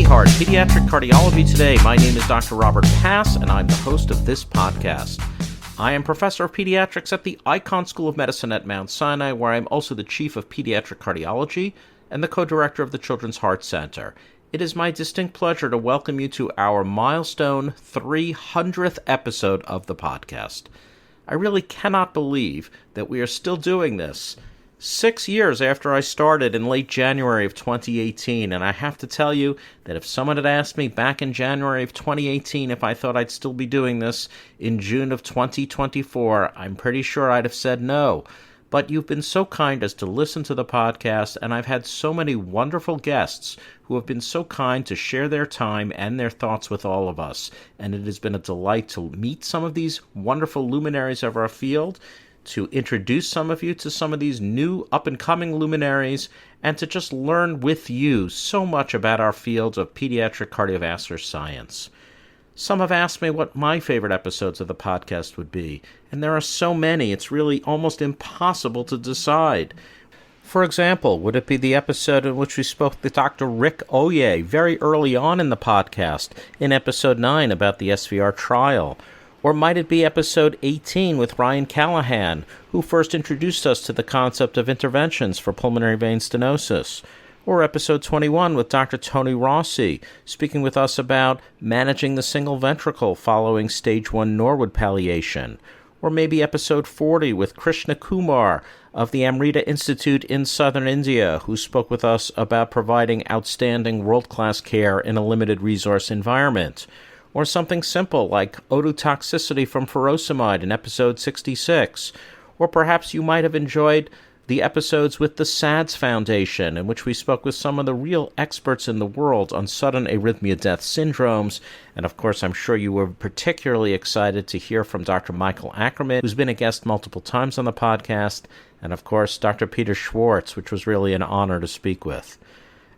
Pediheart, Pediatric Cardiology Today. My name is Dr. Robert Pass, and I'm the host of this podcast. I am Professor of Pediatrics at the Icahn School of Medicine at Mount Sinai, where I'm also the Chief of Pediatric Cardiology and the Co-Director of the Children's Heart Center. It is my distinct pleasure to welcome you to our milestone 300th episode of the podcast. I really cannot believe that we are still doing this 6 years after I started in late January of 2018, and I have to tell you that if someone had asked me back in January of 2018 if I thought I'd still be doing this in June of 2024, I'm pretty sure I'd have said no. But you've been so kind as to listen to the podcast, and I've had so many wonderful guests who have been so kind to share their time and their thoughts with all of us, and it has been a delight to meet some of these wonderful luminaries of our field, to introduce some of you to some of these new up-and-coming luminaries, and to just learn with you so much about our field of pediatric cardiovascular science. Some have asked me what my favorite episodes of the podcast would be, and there are so many, it's really almost impossible to decide. For example, would it be the episode in which we spoke with Dr. Rick Oye very early on in the podcast, in episode 9 about the SVR trial? Or might it be episode 18 with Ryan Callahan, who first introduced us to the concept of interventions for pulmonary vein stenosis? Or episode 21 with Dr. Tony Rossi, speaking with us about managing the single ventricle following stage 1 Norwood palliation? Or maybe episode 40 with Krishna Kumar of the Amrita Institute in southern India, who spoke with us about providing outstanding world-class care in a limited resource environment? Or something simple like ototoxicity from furosemide in episode 66. Or perhaps you might have enjoyed the episodes with the SADS Foundation, in which we spoke with some of the real experts in the world on sudden arrhythmia death syndromes. And of course, I'm sure you were particularly excited to hear from Dr. Michael Ackerman, who's been a guest multiple times on the podcast, and of course, Dr. Peter Schwartz, which was really an honor to speak with.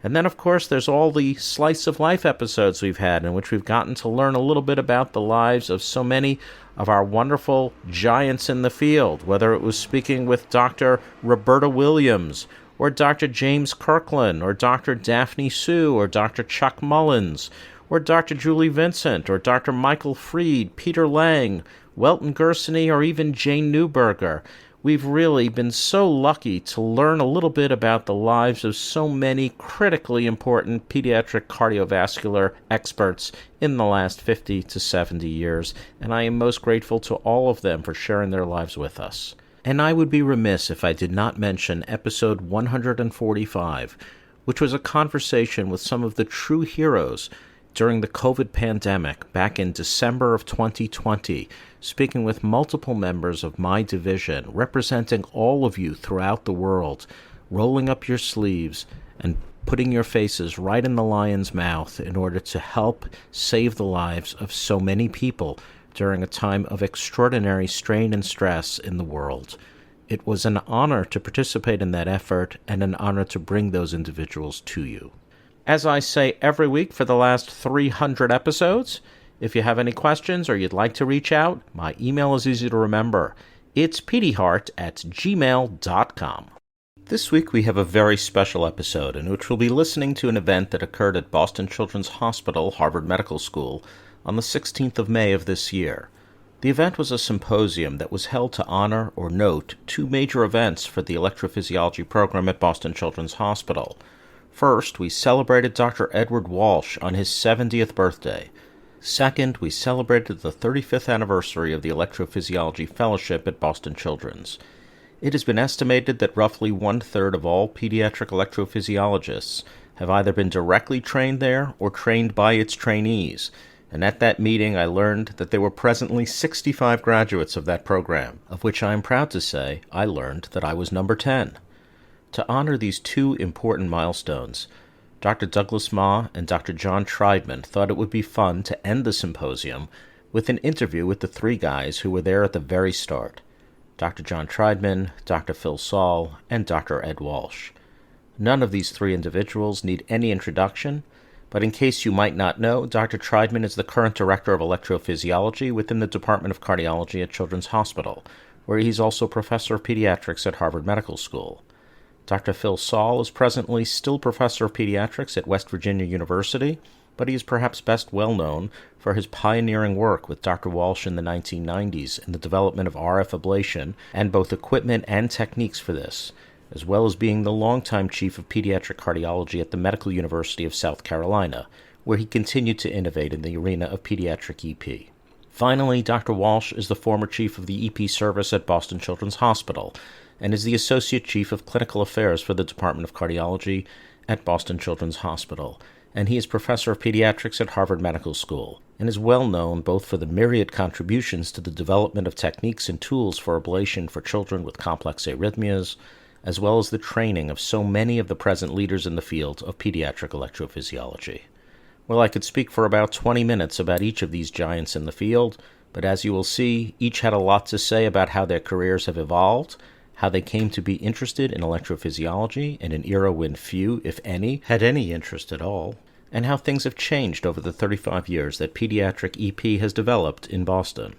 And then, of course, there's all the slice of life episodes we've had in which we've gotten to learn a little bit about the lives of so many of our wonderful giants in the field, whether it was speaking with Dr. Roberta Williams, or Dr. James Kirkland, or Dr. Daphne Sue, or Dr. Chuck Mullins, or Dr. Julie Vincent, or Dr. Michael Freed, Peter Lang, Welton Gersony, or even Jane Newberger. We've really been so lucky to learn a little bit about the lives of so many critically important pediatric cardiovascular experts in the last 50 to 70 years, and I am most grateful to all of them for sharing their lives with us. And I would be remiss if I did not mention episode 145, which was a conversation with some of the true heroes during the COVID pandemic back in December of 2020, speaking with multiple members of my division, representing all of you throughout the world, rolling up your sleeves and putting your faces right in the lion's mouth in order to help save the lives of so many people during a time of extraordinary strain and stress in the world. It was an honor to participate in that effort and an honor to bring those individuals to you. As I say every week for the last 300 episodes, if you have any questions or you'd like to reach out, my email is easy to remember. It's pediheart@gmail.com. This week we have a very special episode in which we'll be listening to an event that occurred at Boston Children's Hospital, Harvard Medical School, on the 16th of May of this year. The event was a symposium that was held to honor or note two major events for the electrophysiology program at Boston Children's Hospital. First, we celebrated Dr. Edward Walsh on his 70th birthday. Second, we celebrated the 35th anniversary of the Electrophysiology Fellowship at Boston Children's. It has been estimated that roughly 1/3 of all pediatric electrophysiologists have either been directly trained there or trained by its trainees, and at that meeting I learned that there were presently 65 graduates of that program, of which I am proud to say I learned that I was number 10. To honor these two important milestones, Dr. Douglas Ma and Dr. John Triedman thought it would be fun to end the symposium with an interview with the three guys who were there at the very start: Dr. John Triedman, Dr. Phil Saul, and Dr. Ed Walsh. None of these three individuals need any introduction, but in case you might not know, Dr. Triedman is the current Director of Electrophysiology within the Department of Cardiology at Children's Hospital, where he's also Professor of Pediatrics at Harvard Medical School. Dr. Phil Saul is presently still professor of pediatrics at West Virginia University, but he is perhaps best well known for his pioneering work with Dr. Walsh in the 1990s in the development of RF ablation and both equipment and techniques for this, as well as being the longtime chief of pediatric cardiology at the Medical University of South Carolina, where he continued to innovate in the arena of pediatric EP. Finally, Dr. Walsh is the former chief of the EP service at Boston Children's Hospital and is the associate chief of clinical affairs for the Department of Cardiology at Boston Children's Hospital, and he is professor of pediatrics at Harvard Medical School and is well known both for the myriad contributions to the development of techniques and tools for ablation for children with complex arrhythmias, as well as the training of so many of the present leaders in the field of pediatric electrophysiology. Well, I could speak for about 20 minutes about each of these giants in the field, but as you will see, each had a lot to say about how their careers have evolved, how they came to be interested in electrophysiology in an era when few, if any, had any interest at all, and how things have changed over the 35 years that pediatric EP has developed in Boston.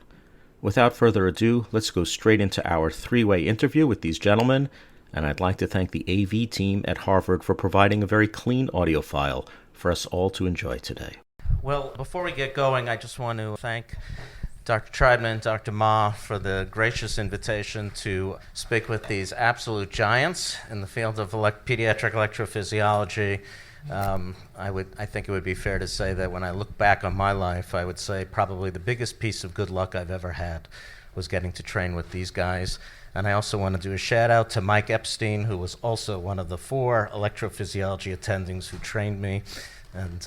Without further ado, let's go straight into our three-way interview with these gentlemen, and I'd like to thank the AV team at Harvard for providing a very clean audio file for us all to enjoy today. Well, before we get going, I just want to thank Dr. Triedman, Dr. Ma, for the gracious invitation to speak with these absolute giants in the field of pediatric electrophysiology. I think it would be fair to say that when I look back on my life, I would say probably the biggest piece of good luck I've ever had was getting to train with these guys. And I also want to do a shout out to Mike Epstein, who was also one of the 4 electrophysiology attendings who trained me. And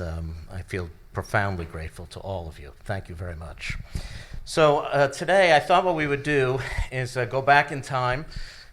I feel profoundly grateful to all of you. Thank you very much. So today I thought what we would do is go back in time.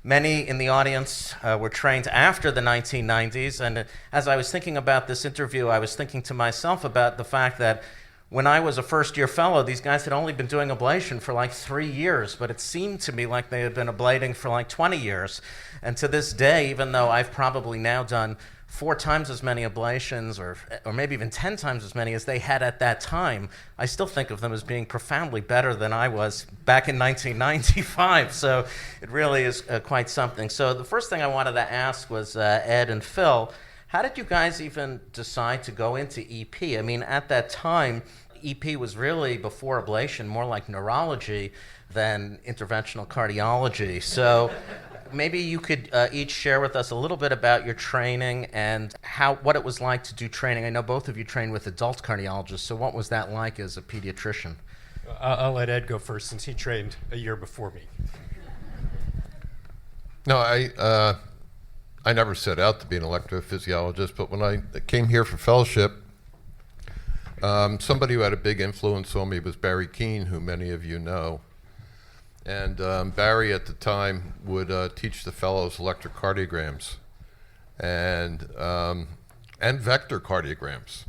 Many in the audience were trained after the 1990s. And as I was thinking about this interview, I was thinking to myself about the fact that when I was a first-year fellow, these guys had only been doing ablation for like 3 years, but it seemed to me like they had been ablating for like 20 years. And to this day, even though I've probably now done 4 times as many ablations, or maybe even 10 times as many as they had at that time, I still think of them as being profoundly better than I was back in 1995. So it really is quite something. So the first thing I wanted to ask was Ed and Phil, how did you guys even decide to go into EP? I mean, at that time, EP was really, before ablation, more like neurology than interventional cardiology. So maybe you could each share with us a little bit about your training and what it was like to do training. I know both of you trained with adult cardiologists, so what was that like as a pediatrician? I'll let Ed go first since he trained a year before me. No, I never set out to be an electrophysiologist, but when I came here for fellowship, somebody who had a big influence on me was Barry Keane, who many of you know. And Barry at the time would teach the fellows electrocardiograms and vector cardiograms,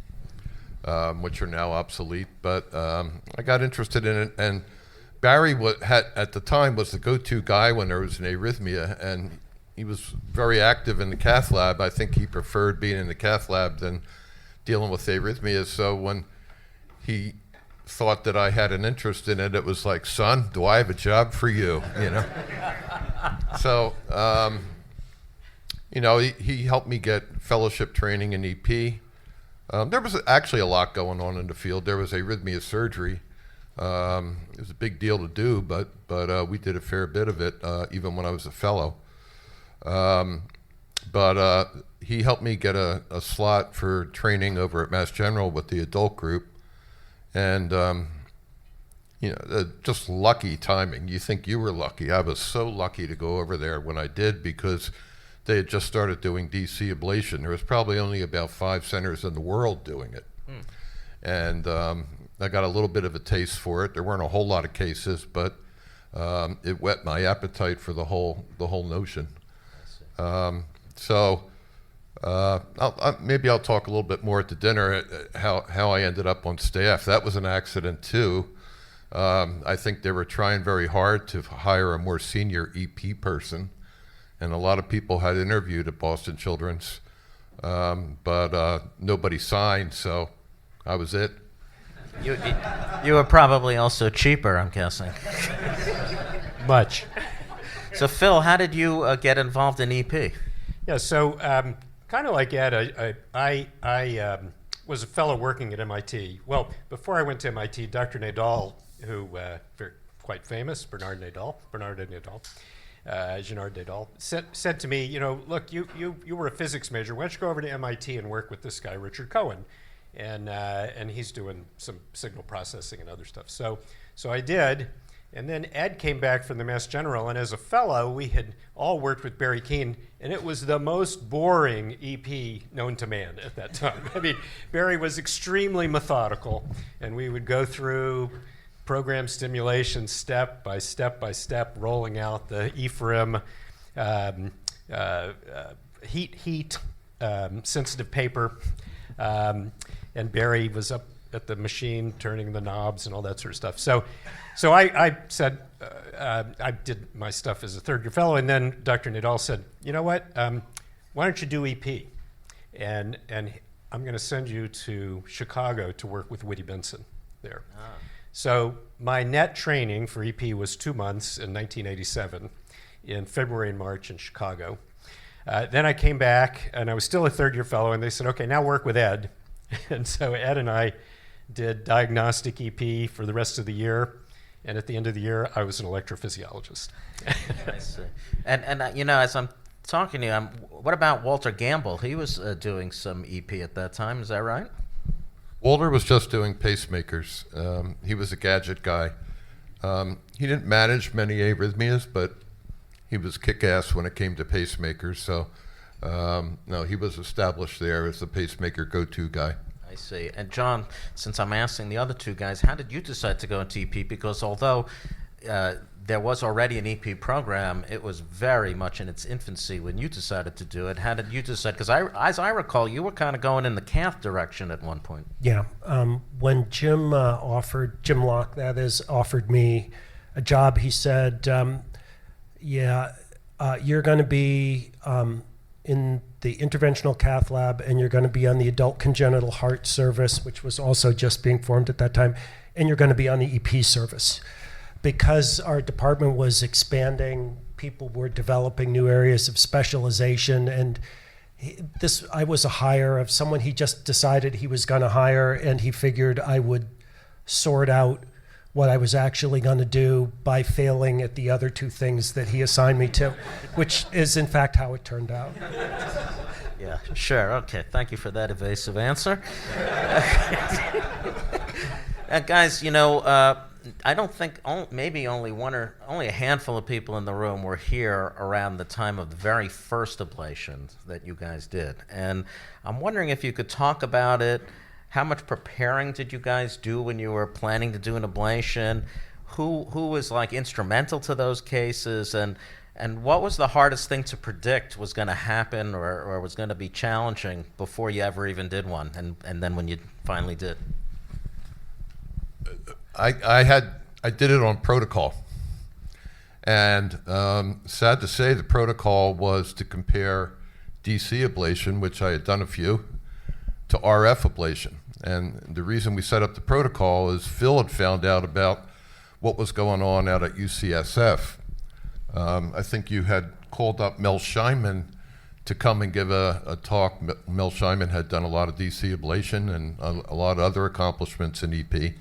which are now obsolete. But I got interested in it, and Barry at the time was the go-to guy when there was an arrhythmia, and he was very active in the cath lab. I think he preferred being in the cath lab than dealing with arrhythmias. So when he thought that I had an interest in it, it was like, son, do I have a job for you? You know. So, he helped me get fellowship training in EP. There was actually a lot going on in the field. There was arrhythmia surgery. It was a big deal to do, but we did a fair bit of it, even when I was a fellow. But he helped me get a slot for training over at Mass General with the adult group. And, just lucky timing. You think you were lucky. I was so lucky to go over there when I did, because they had just started doing DC ablation. There was probably only about 5 centers in the world doing it. And I got a little bit of a taste for it. There weren't a whole lot of cases, but it whet my appetite for the whole notion. Maybe I'll talk a little bit more at the dinner how I ended up on staff. That was an accident too. I think they were trying very hard to hire a more senior EP person, and a lot of people had interviewed at Boston Children's, but nobody signed, so I was it. You were probably also cheaper, I'm guessing. Much. So Phil, how did you get involved in EP? Yeah, so kind of like Ed, I was a fellow working at MIT. Well, before I went to MIT, Dr. Nadal, who quite famous, Bernard Nadal, Gennard Nadal, said to me, look, you were a physics major. Why don't you go over to MIT and work with this guy, Richard Cohen? And he's doing some signal processing and other stuff. So I did. And then Ed came back from the Mass General, and as a fellow, we had all worked with Barry Keane, and it was the most boring EP known to man at that time. I mean, Barry was extremely methodical, and we would go through program stimulation step by step by step, rolling out the Ephraim heat sensitive paper, and Barry was up at the machine turning the knobs and all that sort of stuff. So I said, I did my stuff as a third year fellow, and then Dr. Nadal said, you know what, why don't you do EP? And I'm going to send you to Chicago to work with Woody Benson there. Ah. So my net training for EP was 2 months in 1987, in February and March in Chicago. Then I came back, and I was still a third year fellow, and they said, okay, now work with Ed. And so Ed and I did diagnostic EP for the rest of the year. And at the end of the year, I was an electrophysiologist. I see. And as I'm talking to you, what about Walter Gamble? He was doing some EP at that time. Is that right? Walter was just doing pacemakers. He was a gadget guy. He didn't manage many arrhythmias, but he was kick-ass when it came to pacemakers. So, no, he was established there as the pacemaker go-to guy. I see. And John, since I'm asking the other two guys, how did you decide to go into EP? Because although there was already an EP program, it was very much in its infancy when you decided to do it. How did you decide? Because as I recall, you were kind of going in the cath direction at one point. Yeah. When Jim Locke, that is, offered me a job, he said, you're going to be in the interventional cath lab, and you're going to be on the adult congenital heart service, which was also just being formed at that time, and you're going to be on the EP service. Because our department was expanding, people were developing new areas of specialization, and I was a hire of someone he just decided he was going to hire, and he figured I would sort out what I was actually going to do by failing at the other two things that he assigned me to, which is in fact how it turned out. Yeah, sure. Okay, thank you for that evasive answer. Guys, I don't think maybe only a handful of people in the room were here around the time of the very first ablation that you guys did, and I'm wondering if you could talk about it. How much preparing did you guys do when you were planning to do an ablation? Who was like instrumental to those cases, and what was the hardest thing to predict was going to happen or was going to be challenging before you ever even did one, and then when you finally did? I did it on protocol, and sad to say, the protocol was to compare DC ablation, which I had done a few, to RF ablation. And the reason we set up the protocol is Phil had found out about what was going on out at UCSF. I think you had called up Mel Scheinman to come and give a talk. Mel Scheinman had done a lot of DC ablation and a lot of other accomplishments in EP.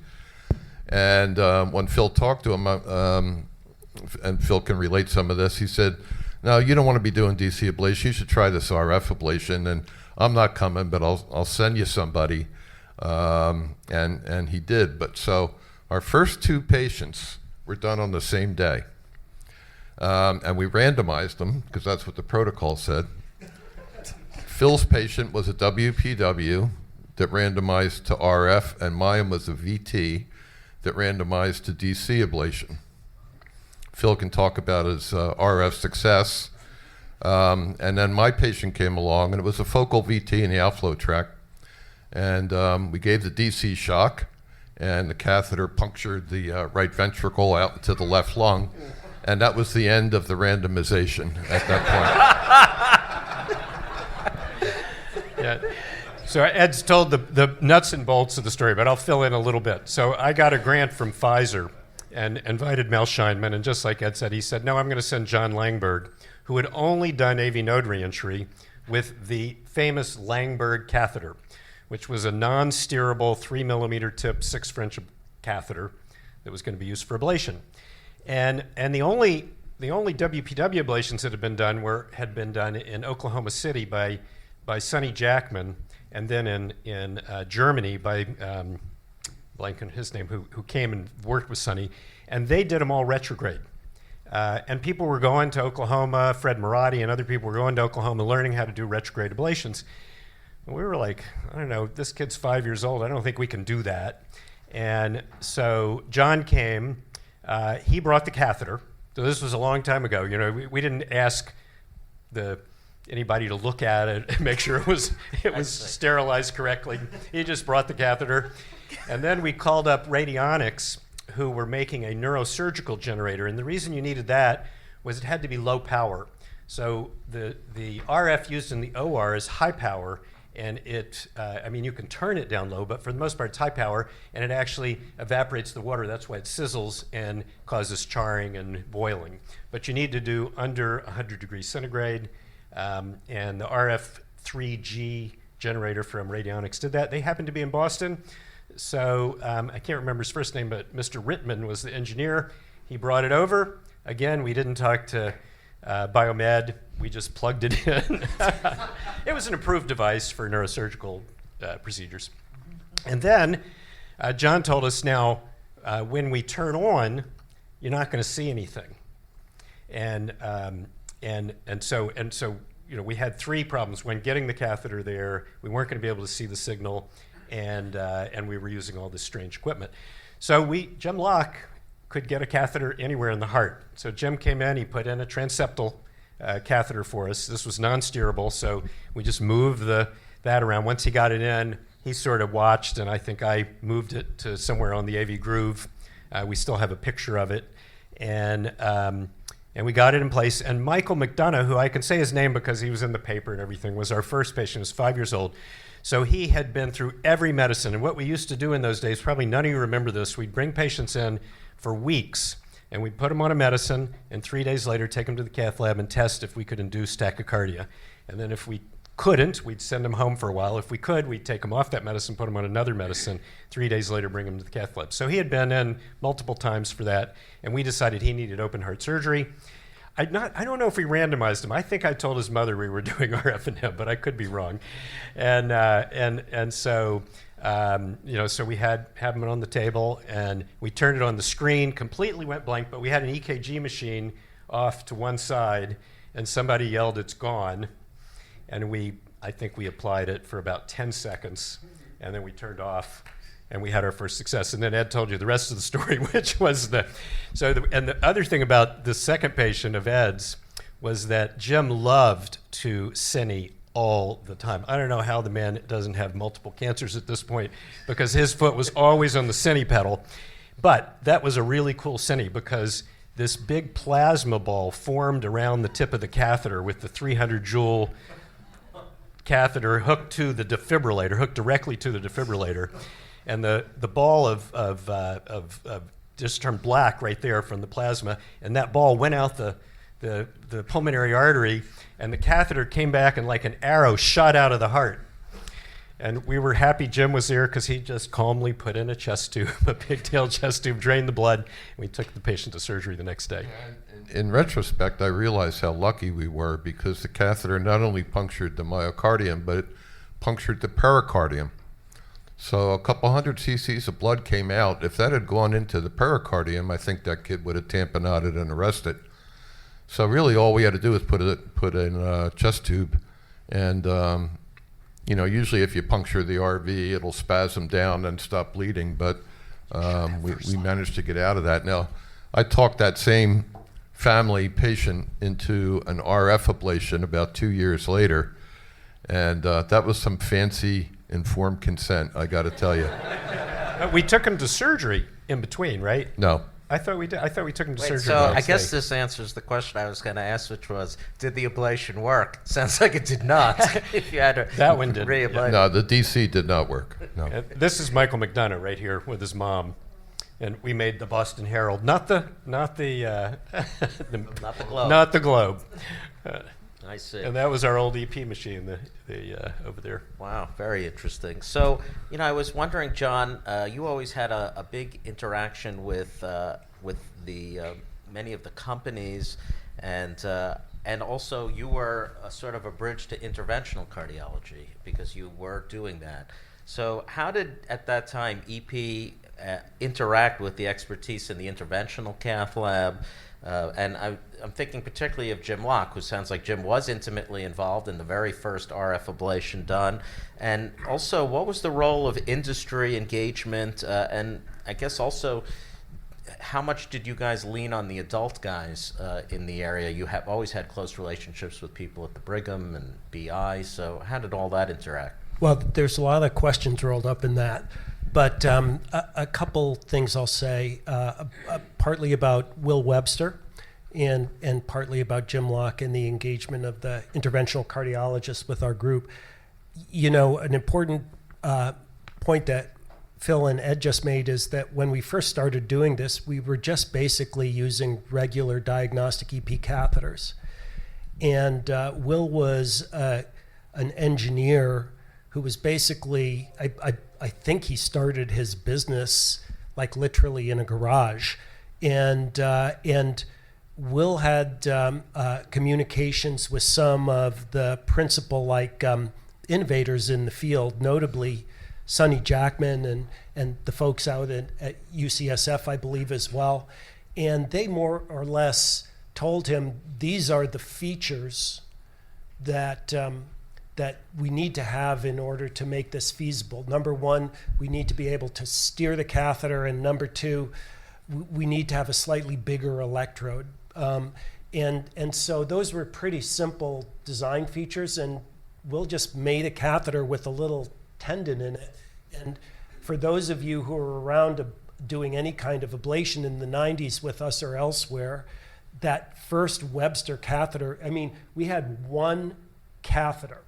And when Phil talked to him, and Phil can relate some of this, he said, no, you don't want to be doing DC ablation. You should try this RF ablation. And I'm not coming, but I'll send you somebody. And he did. But so our first two patients were done on the same day. And we randomized them because that's what the protocol said. Phil's patient was a WPW that randomized to RF, and mine was a VT that randomized to DC ablation. Phil can talk about his RF success. And then my patient came along, and it was a focal VT in the outflow tract. And we gave the DC shock, and the catheter punctured the right ventricle out into the left lung. And that was the end of the randomization at that point. Yeah. So Ed's told the nuts and bolts of the story, but I'll fill in a little bit. So I got a grant from Pfizer and invited Mel Scheinman, and just like Ed said, he said, no, I'm going to send John Langberg, who who had only done AV node reentry with the famous Langberg catheter, which was a non-steerable 3 millimeter tip, 6 French catheter that was going to be used for ablation. And the only WPW ablations that had been done in Oklahoma City by Sonny Jackman, and then in Germany by blanking his name, who came and worked with Sonny, and they did them all retrograde. And people were going to Oklahoma, Fred Marotti and other people were going to Oklahoma learning how to do retrograde ablations. And we were like, I don't know, this kid's 5 years old, I don't think we can do that. And so John came, he brought the catheter. So this was a long time ago. You know, we didn't ask anybody to look at it and make sure it was sterilized correctly. He just brought the catheter. And then we called up radionics, who were making a neurosurgical generator. And the reason you needed that was it had to be low power. So the RF used in the OR is high power, and I mean, you can turn it down low, but for the most part, it's high power, and it actually evaporates the water. That's why it sizzles and causes charring and boiling. But you need to do under 100 degrees centigrade, and the RF3G generator from Radionics did that. They happened to be in Boston. So I can't remember his first name, but Mr. Rittman was the engineer. He brought it over. Again, we didn't talk to Biomed. We just plugged it in. It was an approved device for neurosurgical procedures. And then John told us, now, when we turn on, you're not going to see anything. And so you know, we had 3 problems. When getting the catheter there, we weren't going to be able to see the signal, and we were using all this strange equipment. So Jim Locke could get a catheter anywhere in the heart. So Jim came in, he put in a transeptal catheter for us. This was non-steerable, so we just moved that around. Once he got it in, he sort of watched, and I think I moved it to somewhere on the AV groove. We still have a picture of it. And we got it in place. And Michael McDonough, who I can say his name because he was in the paper and everything, was our first patient. He was 5 years old. So he had been through every medicine. And what we used to do in those days, probably none of you remember this, we'd bring patients in for weeks, and we'd put them on a medicine, and 3 days later take them to the cath lab and test if we could induce tachycardia. And then if we couldn't, we'd send them home for a while. If we could, we'd take them off that medicine, put them on another medicine, 3 days later bring them to the cath lab. So he had been in multiple times for that, and we decided he needed open heart surgery. I don't know if we randomized him. I think I told his mother we were doing RF and him, but I could be wrong. And so you know, so we had him on the table, and we turned it on the screen, completely went blank, but we had an EKG machine off to one side, and somebody yelled, "It's gone." And I think we applied it for about 10 seconds, and then we turned off, and we had our first success. And then Ed told you the rest of the story, which was and the other thing about the second patient of Ed's was that Jim loved to cine all the time. I don't know how the man doesn't have multiple cancers at this point, because his foot was always on the cine pedal. But that was a really cool cine, because this big plasma ball formed around the tip of the catheter with the 300 joule catheter hooked to the defibrillator, hooked directly to the defibrillator. And the ball of just turned black right there from the plasma, and that ball went out the pulmonary artery, and the catheter came back and like an arrow shot out of the heart. And we were happy Jim was there, because he just calmly put in a chest tube, a pigtail chest tube, drained the blood, and we took the patient to surgery the next day. In retrospect, I realized how lucky we were, because the catheter not only punctured the myocardium, but it punctured the pericardium. So a couple hundred cc's of blood came out. If that had gone into the pericardium, I think that kid would have tamponaded and arrested. So really all we had to do was put in a chest tube, and you know, usually if you puncture the RV, it'll spasm down and stop bleeding, but we managed to get out of that. Now, I talked that same family patient into an RF ablation about 2 years later, and that was some fancy informed consent, I got to tell you. We took him to surgery in between, right? No. I thought we did. I thought we took him to surgery. So I guess this answers the question I was going to ask, which was, did the ablation work? Sounds like it did not. If you had to that one did. Re-ablate. No, the DC did not work. No. This is Michael McDonough right here with his mom, and we made the Boston Herald, not the Not the Globe. Not the Globe. I see. And that was our old EP machine, over there. Wow, very interesting. So, I was wondering, John, you always had a big interaction with the many of the companies, and also you were a sort of a bridge to interventional cardiology because you were doing that. So, how did at that time EP interact with the expertise in the interventional cath lab? And I'm thinking particularly of Jim Locke, who sounds like Jim was intimately involved in the very first RF ablation done. And also, what was the role of industry engagement? And I guess also, how much did you guys lean on the adult guys in the area? You have always had close relationships with people at the Brigham and BI, so how did all that interact? Well, there's a lot of questions rolled up in that. But a couple things I'll say, partly about Will Webster and partly about Jim Locke and the engagement of the interventional cardiologists with our group. An important point that Phil and Ed just made is that when we first started doing this, we were just basically using regular diagnostic EP catheters. And Will was an engineer who was basically, I think he started his business like literally in a garage. And Will had communications with some of the principal innovators in the field, notably Sonny Jackman and the folks out at UCSF, I believe, as well. And they more or less told him these are the features that we need to have in order to make this feasible. Number one, we need to be able to steer the catheter, and number two, we need to have a slightly bigger electrode. And so those were pretty simple design features, and Will just made a catheter with a little tendon in it. And for those of you who are around doing any kind of ablation in the 90s with us or elsewhere, that first Webster catheter, we had one catheter.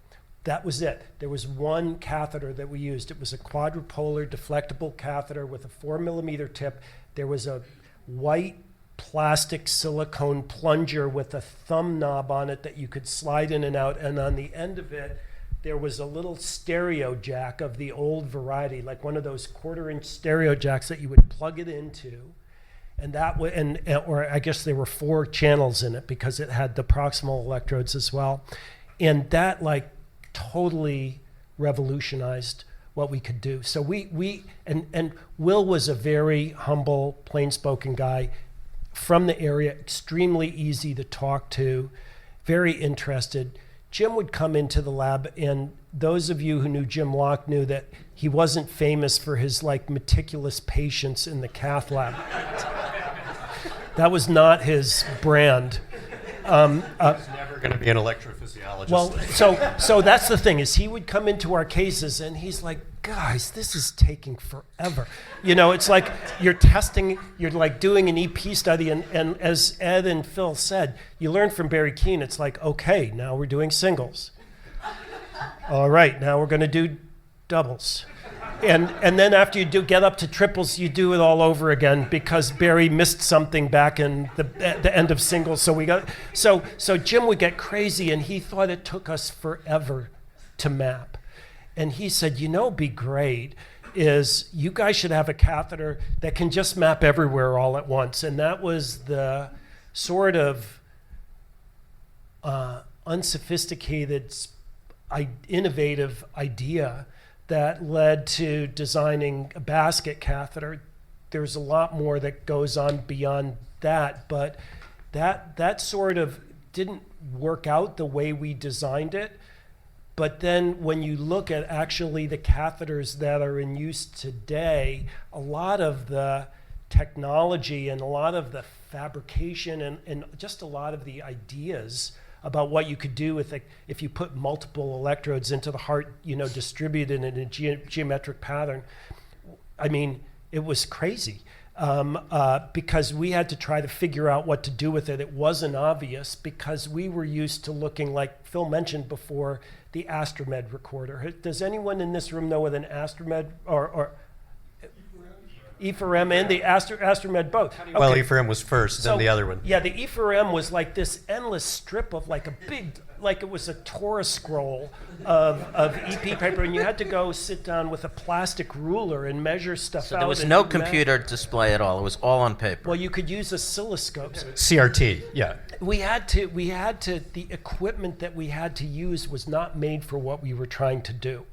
That was it. There was one catheter that we used. It was a quadrupolar deflectable catheter with a 4 millimeter tip. There was a white plastic silicone plunger with a thumb knob on it that you could slide in and out. And on the end of it, there was a little stereo jack of the old variety, like one of those 1/4-inch stereo jacks that you would plug it into. And or I guess there were 4 channels in it because it had the proximal electrodes as well. And that totally revolutionized what we could do. So and Will was a very humble, plain-spoken guy from the area, extremely easy to talk to, very interested. Jim would come into the lab, and those of you who knew Jim Locke knew that he wasn't famous for his meticulous patience in the cath lab. That was not his brand. He's never going to be an electrophysiologist. Well, so that's the thing, is he would come into our cases and he's like, guys, this is taking forever. It's like you're testing, you're doing an EP study, and as Ed and Phil said, you learn from Barry Keane, it's like, okay, now we're doing singles. All right, now we're going to do doubles. And then after you get up to triples, you do it all over again because Barry missed something back in the end of singles. So Jim would get crazy, and he thought it took us forever to map. And he said, be great is you guys should have a catheter that can just map everywhere all at once. And that was the sort of unsophisticated, innovative idea that led to designing a basket catheter. There's a lot more that goes on beyond that, but that sort of didn't work out the way we designed it. But then when you look at actually the catheters that are in use today, a lot of the technology and a lot of the fabrication and just a lot of the ideas about what you could do with if you put multiple electrodes into the heart, distributed in a geometric pattern. It was crazy because we had to try to figure out what to do with it. It wasn't obvious because we were used to looking, like Phil mentioned before, the Astromed recorder. Does anyone in this room know what an Astromed or E4M and the Astromed both. Okay. Well, E4M was first, then the other one. Yeah, the E4M was like this endless strip of like a big, like it was a Torah scroll of EP paper, and you had to go sit down with a plastic ruler and measure stuff So out. there was and no do math. computer display at all. It was all on paper. Well, you could use oscilloscopes. CRT, yeah. We had to, the equipment that we had to use was not made for what we were trying to do.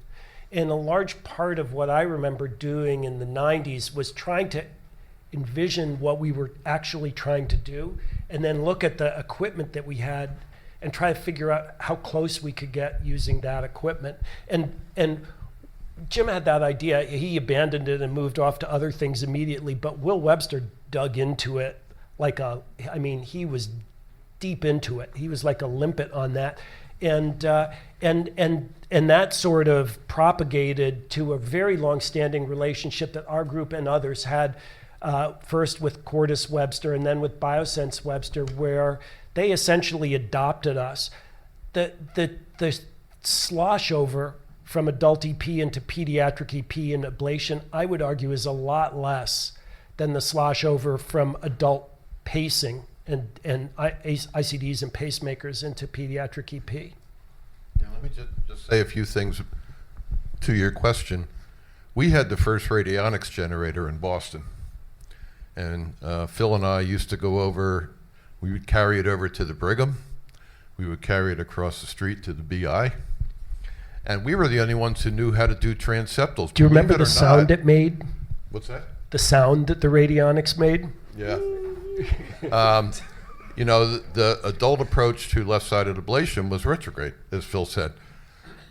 And a large part of what I remember doing in the 90s was trying to envision what we were actually trying to do, and then look at the equipment that we had and try to figure out how close we could get using that equipment. And Jim had that idea. He abandoned it and moved off to other things immediately, but Will Webster dug into it he was deep into it. He was like a limpet on that. And that sort of propagated to a very long-standing relationship that our group and others had, first with Cordis Webster and then with Biosense Webster, where they essentially adopted us. The slosh over from adult EP into pediatric EP and ablation, I would argue, is a lot less than the slosh over from adult pacing and ICDs and pacemakers into pediatric EP. Yeah, let me just say a few things to your question. We had the first radionics generator in Boston. And Phil and I used to go over, we would carry it over to the Brigham. We would carry it across the street to the BI. And we were the only ones who knew how to do transeptals. Do you remember the sound it made? What's that? The sound that the radionics made? Yeah. The adult approach to left-sided ablation was retrograde, as Phil said.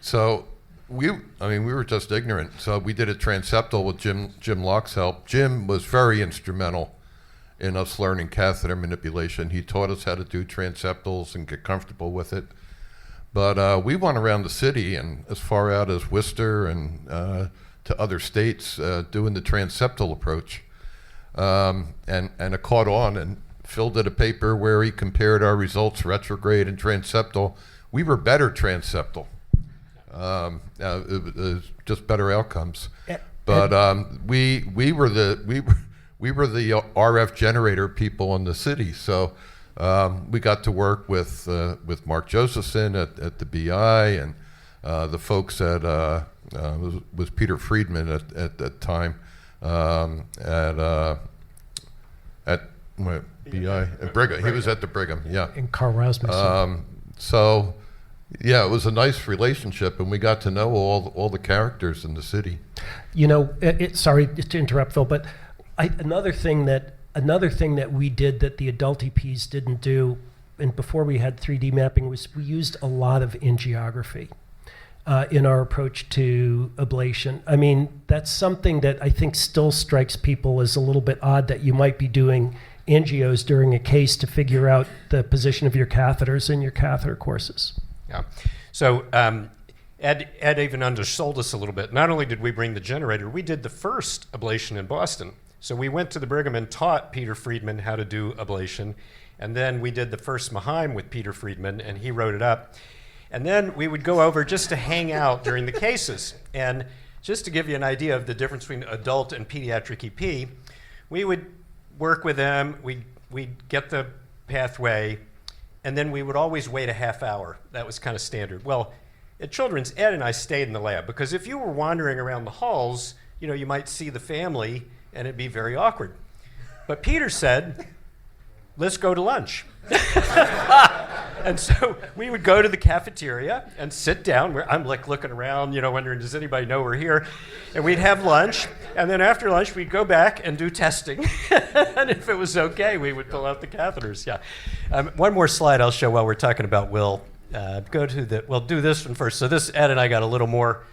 So we were just ignorant. So we did a transeptal with Jim Locke's help. Jim was very instrumental in us learning catheter manipulation. He taught us how to do transeptals and get comfortable with it. But we went around the city and as far out as Worcester and to other states doing the transeptal approach. And it caught on, and Phil did a paper where he compared our results, retrograde and transeptal. We were better transeptal. It was just better outcomes. But we were the RF generator people in the city. So we got to work with Mark Josephson at the BI and the folks at was Peter Friedman at that time at BI at Brigham. He was at the Brigham, yeah. And Carl Rasmussen. So, yeah, it was a nice relationship, and we got to know all the characters in the city. Sorry to interrupt, Phil, but another thing that we did that the adult EPs didn't do, and before we had 3D mapping, was we used a lot of angiography in our approach to ablation. I mean, that's something that I think still strikes people as a little bit odd, that you might be doing angios during a case to figure out the position of your catheters in your catheter courses. Yeah. So Ed even undersold us a little bit. Not only did we bring the generator, we did the first ablation in Boston. So we went to the Brigham and taught Peter Friedman how to do ablation. And then we did the first Maheim with Peter Friedman, and he wrote it up. And then we would go over just to hang out during the cases. And just to give you an idea of the difference between adult and pediatric EP, we would work with them, we'd get the pathway, and then we would always wait a half hour. That was kind of standard. Well, at Children's, Ed and I stayed in the lab, because if you were wandering around the halls, you might see the family, and it'd be very awkward. But Peter said, let's go to lunch. And so we would go to the cafeteria and sit down. I'm like looking around, wondering, does anybody know we're here? And we'd have lunch. And then after lunch, we'd go back and do testing. And if it was okay, we would pull out the catheters. Yeah. One more slide I'll show while we're talking about Will. We'll do this one first. So this, Ed and I got a little more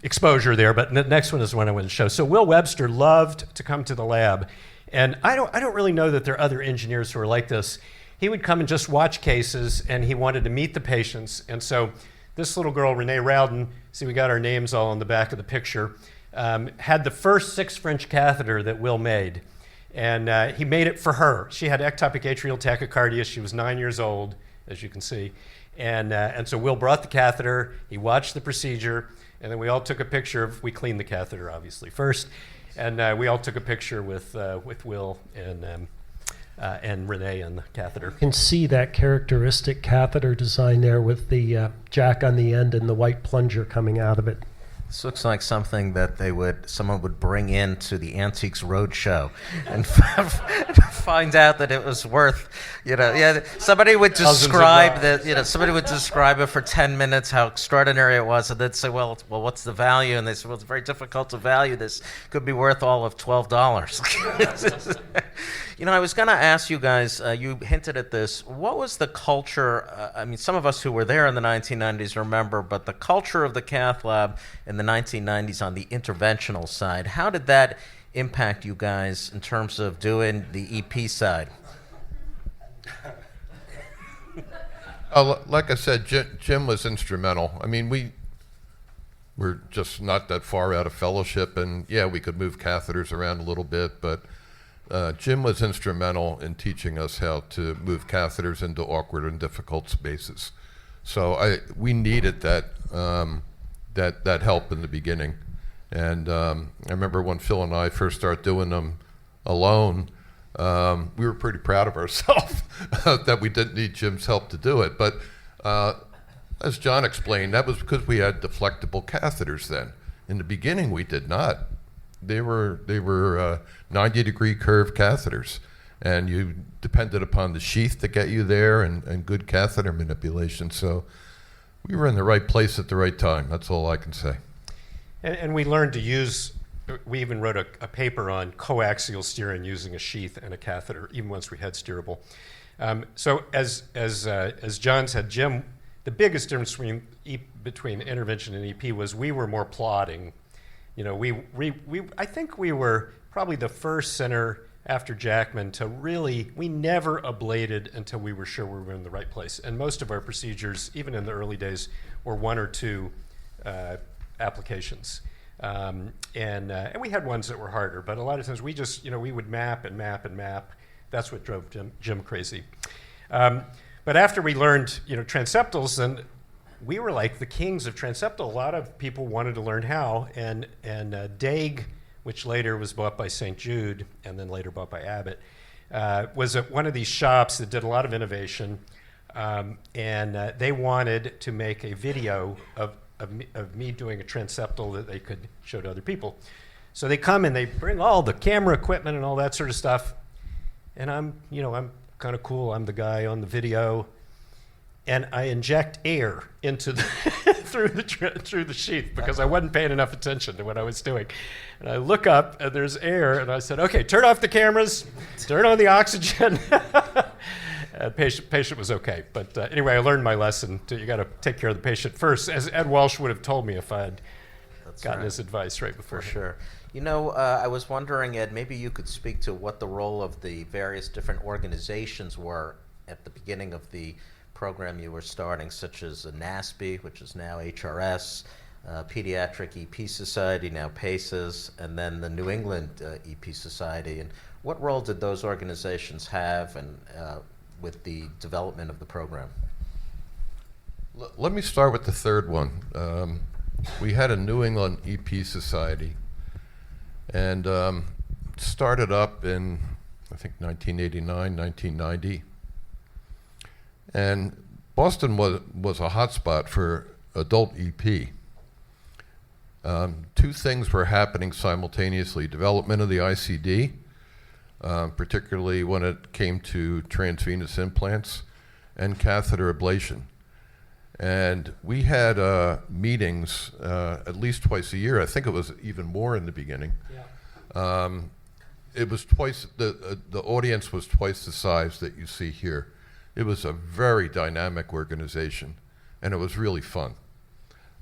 exposure there, but the next one is the one I want to show. So Will Webster loved to come to the lab, and I don't really know that there are other engineers who are like this. He would come and just watch cases, and he wanted to meet the patients. And so this little girl, Renee Rowden, see we got our names all on the back of the picture, had the first 6 French catheter that Will made. And he made it for her. She had ectopic atrial tachycardia. She was 9 years old, as you can see. And so Will brought the catheter, he watched the procedure, and then we all took a picture we cleaned the catheter obviously first, and we all took a picture with Will and Renee on the catheter. You can see that characteristic catheter design there with the jack on the end and the white plunger coming out of it. This looks like something that someone would bring into the Antiques Roadshow and find out that it was worth, somebody would describe somebody would describe it for 10 minutes, how extraordinary it was, and they'd say, well, what's the value? And they said, well, it's very difficult to value this. Could be worth all of $12. I was going to ask you guys, you hinted at this, what was the culture, some of us who were there in the 1990s remember, but the culture of the cath lab in the 1990s on the interventional side, how did that impact you guys in terms of doing the EP side? Like I said, Jim was instrumental. We were just not that far out of fellowship, and yeah, we could move catheters around a little bit, but Jim was instrumental in teaching us how to move catheters into awkward and difficult spaces. So we needed that help in the beginning. And I remember when Phil and I first started doing them alone, we were pretty proud of ourselves that we didn't need Jim's help to do it. But as John explained, that was because we had deflectable catheters then. In the beginning, we did not. They were 90-degree curve catheters, and you depended upon the sheath to get you there and good catheter manipulation. So we were in the right place at the right time. That's all I can say. And we learned to use, we even wrote a paper on coaxial steering using a sheath and a catheter, even once we had steerable. So as John said, Jim, the biggest difference between intervention and EP was we were more plodding. I think we were probably the first center after Jackman to we never ablated until we were sure we were in the right place. And most of our procedures, even in the early days, were one or two applications. And we had ones that were harder, but a lot of times we just, we would map and map and map. That's what drove Jim crazy. But after we learned, transeptals, and we were like the kings of transeptal. A lot of people wanted to learn how, and Daig, which later was bought by St. Jude and then later bought by Abbott, was at one of these shops that did a lot of innovation, and they wanted to make a video of me doing a transeptal that they could show to other people. So they come and they bring all the camera equipment and all that sort of stuff, and I'm kind of cool. I'm the guy on the video. And I inject air into through the sheath because I wasn't paying enough attention to what I was doing. And I look up and there's air, and I said, "Okay, turn off the cameras, turn on the oxygen." And patient was okay, but anyway, I learned my lesson. You got to take care of the patient first, as Ed Walsh would have told me if I had gotten his advice right before. For sure. I was wondering, Ed, maybe you could speak to what the role of the various different organizations were at the beginning of the program you were starting, such as NASB, which is now HRS, Pediatric EP Society, now PACES, and then the New England EP Society. And what role did those organizations have with the development of the program? Let me start with the third one. We had a New England EP Society, and started up in, I think, 1989, 1990. And Boston was a hotspot for adult EP. Two things were happening simultaneously: development of the ICD, particularly when it came to transvenous implants, and catheter ablation. And we had meetings at least twice a year. I think it was even more in the beginning. Yeah. It was twice, the audience was twice the size that you see here. It was a very dynamic organization, and it was really fun.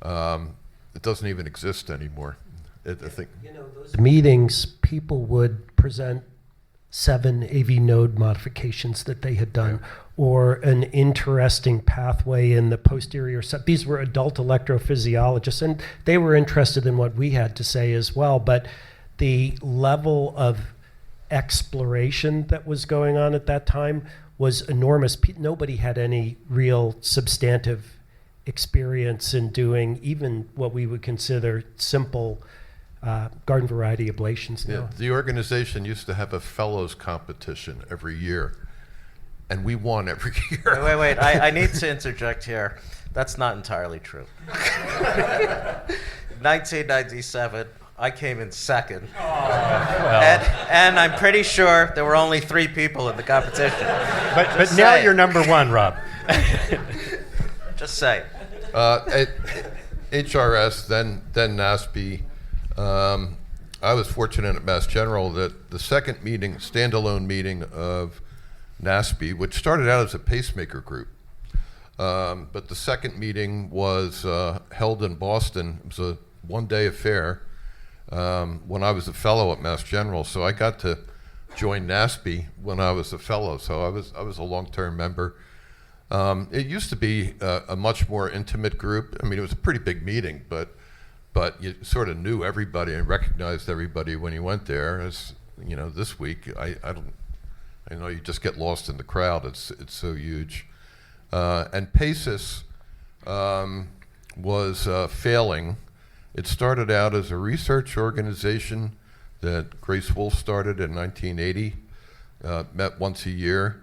It doesn't even exist anymore. I think. Those meetings, people would present 7 AV node modifications that they had done, or an interesting pathway in the posterior. These were adult electrophysiologists, and they were interested in what we had to say as well. But the level of exploration that was going on at that time was enormous. Nobody had any real substantive experience in doing even what we would consider simple garden variety ablations now. Yeah, the organization used to have a fellows competition every year, and we won every year. Wait. I need to interject here. That's not entirely true. 1997, I came in second. And I'm pretty sure there were only 3 people in the competition. But now you're number 1, Rob. Just say. At HRS, then NASP, I was fortunate at Mass General that the second meeting, standalone meeting of NASP, which started out as a pacemaker group, but the second meeting was held in Boston. It was a one-day affair when I was a fellow at Mass General. So I got to join NASP when I was a fellow. So I was a long-term member. It used to be a much more intimate group. I mean, it was a pretty big meeting, but you sort of knew everybody and recognized everybody when you went there. As you know, this week I know you just get lost in the crowd. It's so huge. And PACES was failing. It started out as a research organization that Grace Wolf started in 1980, met once a year.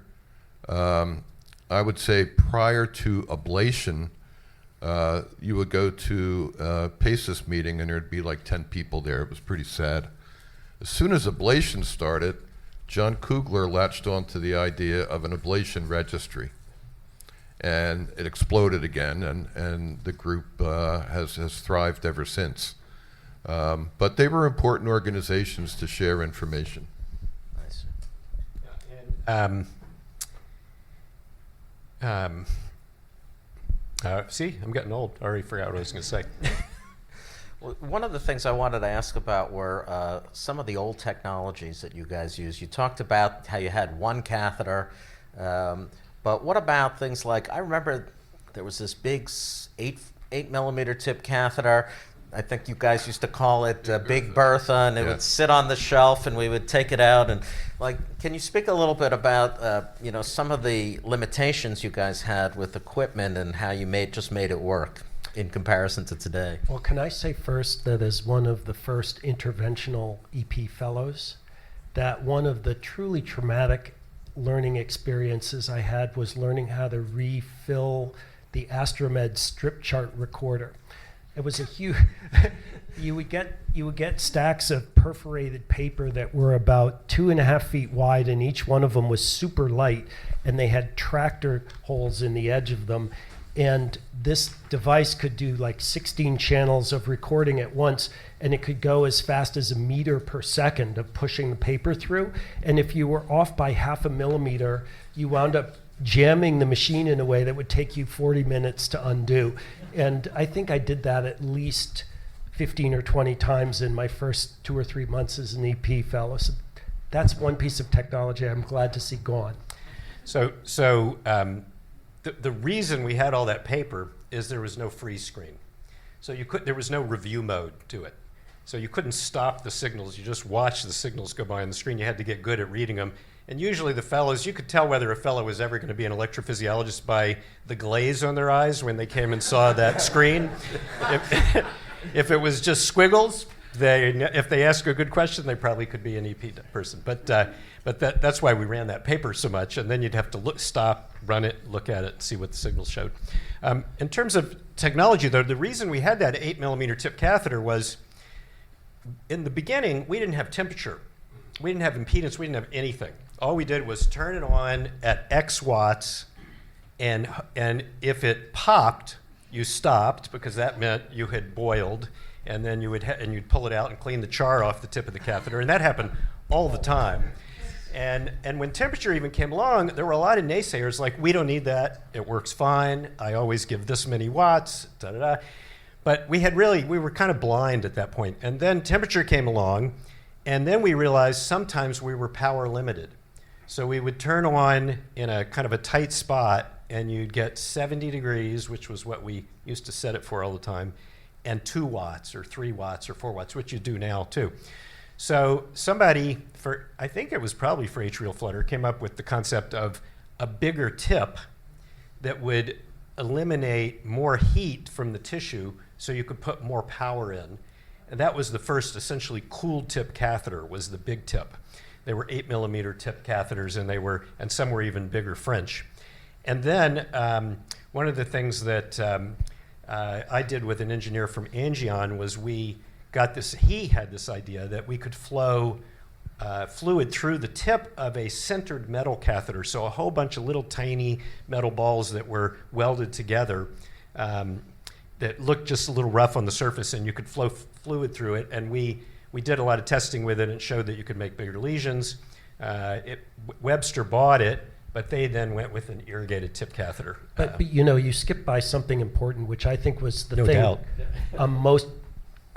I would say prior to ablation, you would go to a PACES meeting and there'd be like 10 people there. It was pretty sad. As soon as ablation started, John Kugler latched onto the idea of an ablation registry. And it exploded again, and the group has thrived ever since. But they were important organizations to share information. Nice. See, I'm getting old. I already forgot what I was going to say. Well, one of the things I wanted to ask about were some of the old technologies that you guys use. You talked about how you had one catheter, but what about things like, I remember there was this big 8 millimeter tip catheter. I think you guys used to call it Big Bertha, and it would sit on the shelf, and we would take it out. And can you speak a little bit about some of the limitations you guys had with equipment and how you made it work in comparison to today? Well, can I say first that as one of the first interventional EP fellows, that one of the truly traumatic learning experiences I had was learning how to refill the Astromed strip chart recorder. It was a huge. You would get stacks of perforated paper that were about 2.5 feet wide, and each one of them was super light, and they had tractor holes in the edge of them. And this device could do like 16 channels of recording at once, and it could go as fast as 1 meter per second of pushing the paper through. And if you were off by 0.5 millimeter, you wound up jamming the machine in a way that would take you 40 minutes to undo. And I think I did that at least 15 or 20 times in my first 2 or 3 months as an EP fellow. So that's one piece of technology I'm glad to see gone. The reason we had all that paper is there was no freeze screen. So there was no review mode to it. So you couldn't stop the signals. You just watched the signals go by on the screen. You had to get good at reading them. And usually the fellows, you could tell whether a fellow was ever going to be an electrophysiologist by the glaze on their eyes when they came and saw that screen. If it was just squiggles, if they ask a good question, they probably could be an EP person. But that's why we ran that paper so much. And then you'd have to stop, run it, look at it, and see what the signals showed. In terms of technology, though, the reason we had that 8 millimeter tip catheter was, in the beginning, we didn't have temperature. We didn't have impedance. We didn't have anything. All we did was turn it on at X watts, and if it popped, you stopped, because that meant you had boiled, and then you'd pull it out and clean the char off the tip of the catheter, and that happened all the time. And when temperature even came along, there were a lot of naysayers like, we don't need that, it works fine, I always give this many watts, da-da-da. But we were kind of blind at that point. And then temperature came along, and then we realized sometimes we were power limited. So we would turn on in a kind of a tight spot, and you'd get 70 degrees, which was what we used to set it for all the time, and 2 watts or 3 watts or 4 watts, which you do now too. So somebody, I think it was probably for atrial flutter, came up with the concept of a bigger tip that would eliminate more heat from the tissue so you could put more power in. And that was the first essentially cooled tip catheter, was the big tip. They were 8mm tip catheters, and some were even bigger French. And then one of the things that I did with an engineer from Angion was he had this idea that we could flow fluid through the tip of a centered metal catheter, so a whole bunch of little tiny metal balls that were welded together that looked just a little rough on the surface, and you could flow fluid through it. And we did a lot of testing with it, and it showed that you could make bigger lesions. Webster bought it, but they then went with an irrigated tip catheter. But you skipped by something important, which I think was the No thing. doubt.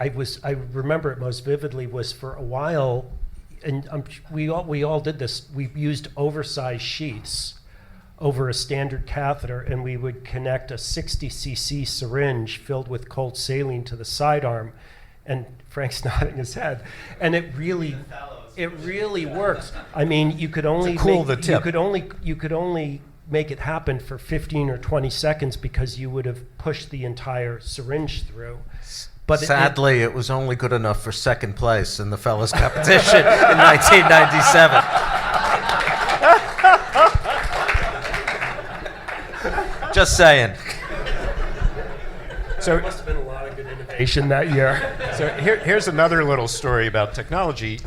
I remember it most vividly was for a while, and we all did this. We used oversized sheaths over a standard catheter, and we would connect a 60 cc syringe filled with cold saline to the sidearm, and Frank's nodding his head, and it really works. I mean, you could only make it happen for 15 or 20 seconds because you would have pushed the entire syringe through. But sadly, it was only good enough for second place in the fellows competition in 1997. Just saying. So there must have been a lot of good innovation that year. So here's another little story about technology.